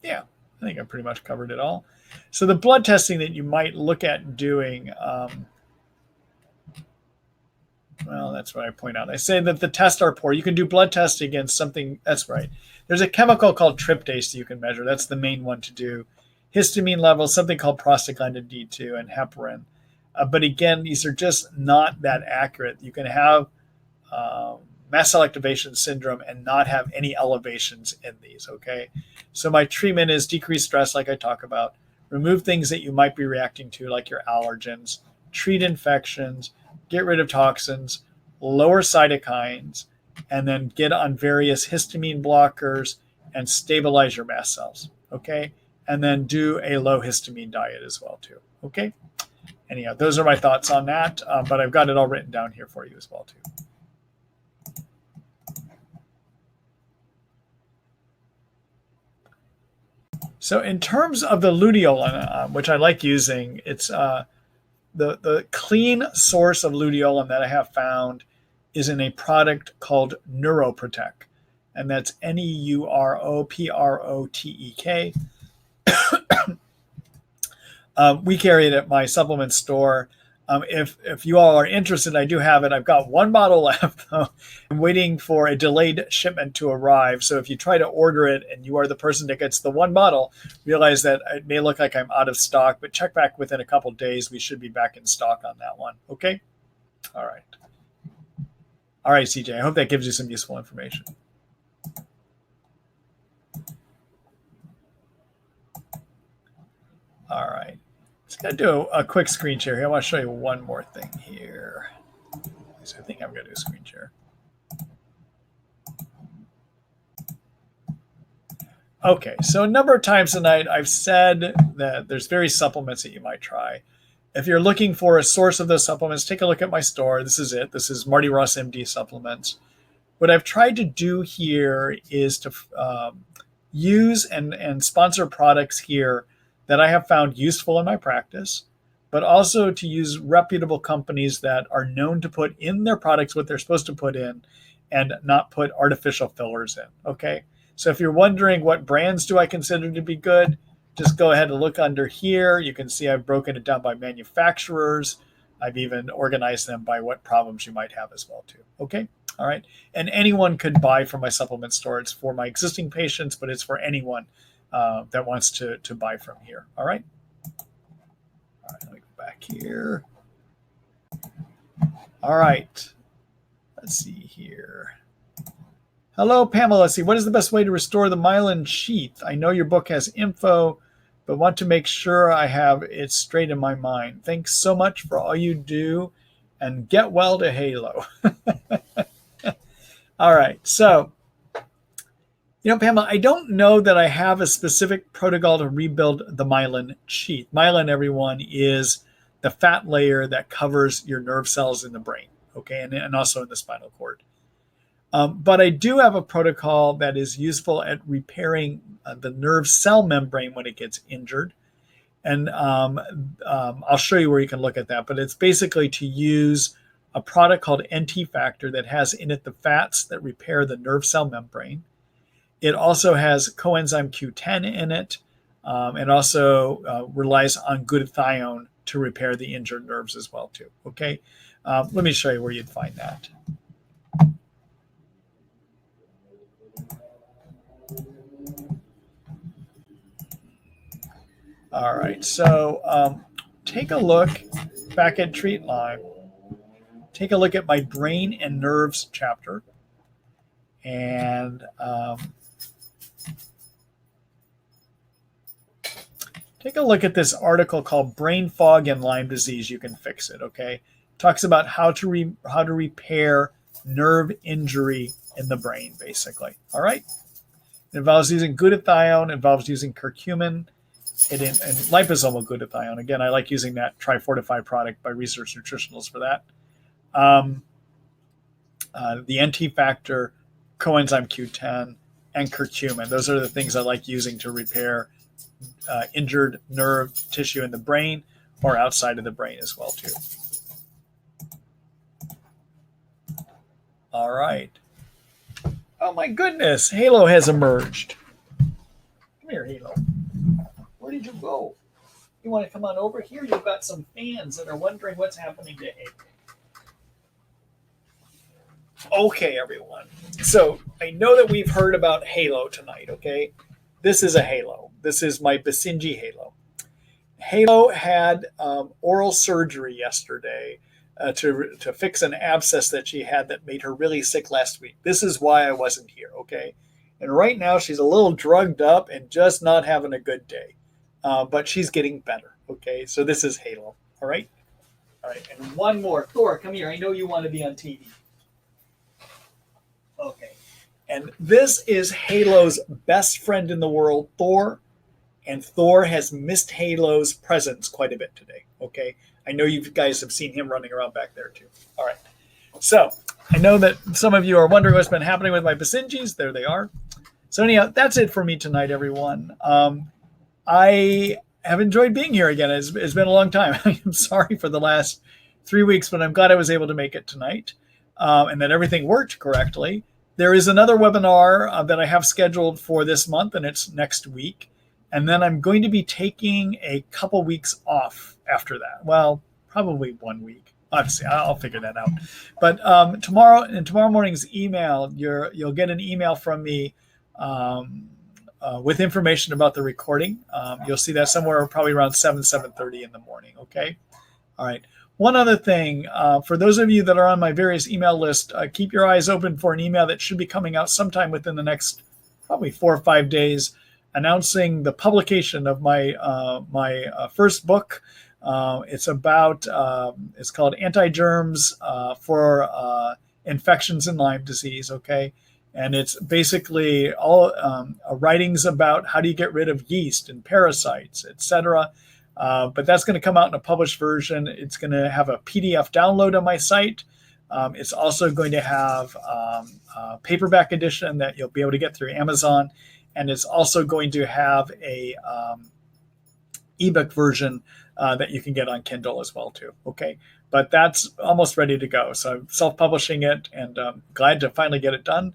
Yeah, I think I pretty much covered it all. So the blood testing that you might look at doing, well, that's what I point out. I say that the tests are poor. You can do blood tests against something. That's right. There's a chemical called tryptase that you can measure. That's the main one to do. Histamine levels, something called prostaglandin D2 and heparin. But again, these are just not that accurate. You can have mast cell activation syndrome and not have any elevations in these, okay? So my treatment is decrease stress, like I talk about, remove things that you might be reacting to, like your allergens, treat infections, get rid of toxins, lower cytokines, and then get on various histamine blockers and stabilize your mast cells, okay? And then do a low histamine diet as well too, okay? Anyhow, those are my thoughts on that, but I've got it all written down here for you as well too. So in terms of the luteolin, which I like using, it's the clean source of luteolin that I have found is in a product called Neuroprotec, and that's Neuroprotec. We carry it at my supplement store. If you all are interested, I do have it. I've got one bottle left, though. I'm waiting for a delayed shipment to arrive. So if you try to order it and you are the person that gets the one bottle, realize that it may look like I'm out of stock, but check back within a couple days. We should be back in stock on that one. Okay? All right. All right, CJ. I hope that gives you some useful information. All right. Just going to do a quick screen share here. I want to show you one more thing here. So I think I'm going to do a screen share. Okay, so a number of times tonight I've said that there's various supplements that you might try. If you're looking for a source of those supplements, take a look at my store. This is it. This is Marty Ross MD supplements. What I've tried to do here is to use and sponsor products here that I have found useful in my practice, but also to use reputable companies that are known to put in their products what they're supposed to put in and not put artificial fillers in, okay? So if you're wondering what brands do I consider to be good, just go ahead and look under here. You can see I've broken it down by manufacturers. I've even organized them by what problems you might have as well too, okay? All right, and anyone could buy from my supplement store. It's for my existing patients, but it's for anyone that wants to buy from here. All right. All right. Let me go back here. All right. Let's see here. Hello, Pamela. Let's see. What is the best way to restore the myelin sheath? I know your book has info, but want to make sure I have it straight in my mind. Thanks so much for all you do, and get well to Halo. All right. So, Pamela, I don't know that I have a specific protocol to rebuild the myelin sheath. Myelin, everyone, is the fat layer that covers your nerve cells in the brain, okay, and also in the spinal cord. But I do have a protocol that is useful at repairing the nerve cell membrane when it gets injured. And I'll show you where you can look at that. But it's basically to use a product called NT Factor that has in it the fats that repair the nerve cell membrane. It also has coenzyme Q10 in it, and also relies on glutathione to repair the injured nerves as well too. Okay, let me show you where you'd find that. All right, so take a look back at Treat Lyme. Take a look at my brain and nerves chapter, and take a look at this article called "Brain Fog and Lyme Disease. You Can Fix It." Okay, talks about how to repair nerve injury in the brain, basically. All right, it involves using glutathione, involves using curcumin, and liposomal glutathione. Again, I like using that Trifortify product by Research Nutritionals for that. The NT Factor, coenzyme Q10, and curcumin. Those are the things I like using to repair injured nerve tissue in the brain or outside of the brain as well too. All right. Oh my goodness, Halo has emerged. Come here, Halo. Where did you go? You want to come on over here? You've got some fans that are wondering what's happening to Halo. Okay, everyone. So I know that we've heard about Halo tonight, okay? This is a Halo. This is my Basenji Halo. Halo had oral surgery yesterday to fix an abscess that she had that made her really sick last week. This is why I wasn't here, okay? And right now she's a little drugged up and just not having a good day. But she's getting better, okay? So this is Halo, all right? All right, and one more. Thor, come here. I know you want to be on TV. Okay. And this is Halo's best friend in the world, Thor. And Thor has missed Halo's presence quite a bit today, okay? I know you guys have seen him running around back there too. All right. So I know that some of you are wondering what's been happening with my Basenjis. There they are. So anyhow, that's it for me tonight, everyone. I have enjoyed being here again. It's been a long time. I'm sorry for the last 3 weeks, but I'm glad I was able to make it tonight and that everything worked correctly. There is another webinar that I have scheduled for this month, and it's next week. And then I'm going to be taking a couple weeks off after that. Well, probably 1 week. Obviously, I'll figure that out. But tomorrow, in tomorrow morning's email, you'll get an email from me with information about the recording. You'll see that somewhere probably around 7:30 in the morning. Okay. All right. One other thing, for those of you that are on my various email list, keep your eyes open for an email that should be coming out sometime within the next probably 4 or 5 days, announcing the publication of my first book. It's called Anti-Germs for Infections in Lyme disease. Okay. And it's basically all writings about how do you get rid of yeast and parasites, etc. But that's going to come out in a published version. It's going to have a PDF download on my site. It's also going to have a paperback edition that you'll be able to get through Amazon. And it's also going to have a ebook version that you can get on Kindle as well too. Okay, but that's almost ready to go. So I'm self-publishing it, and glad to finally get it done.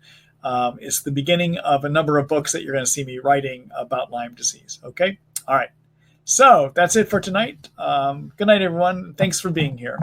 It's the beginning of a number of books that you're going to see me writing about Lyme disease. Okay, all right. So that's it for tonight. Good night, everyone. Thanks for being here.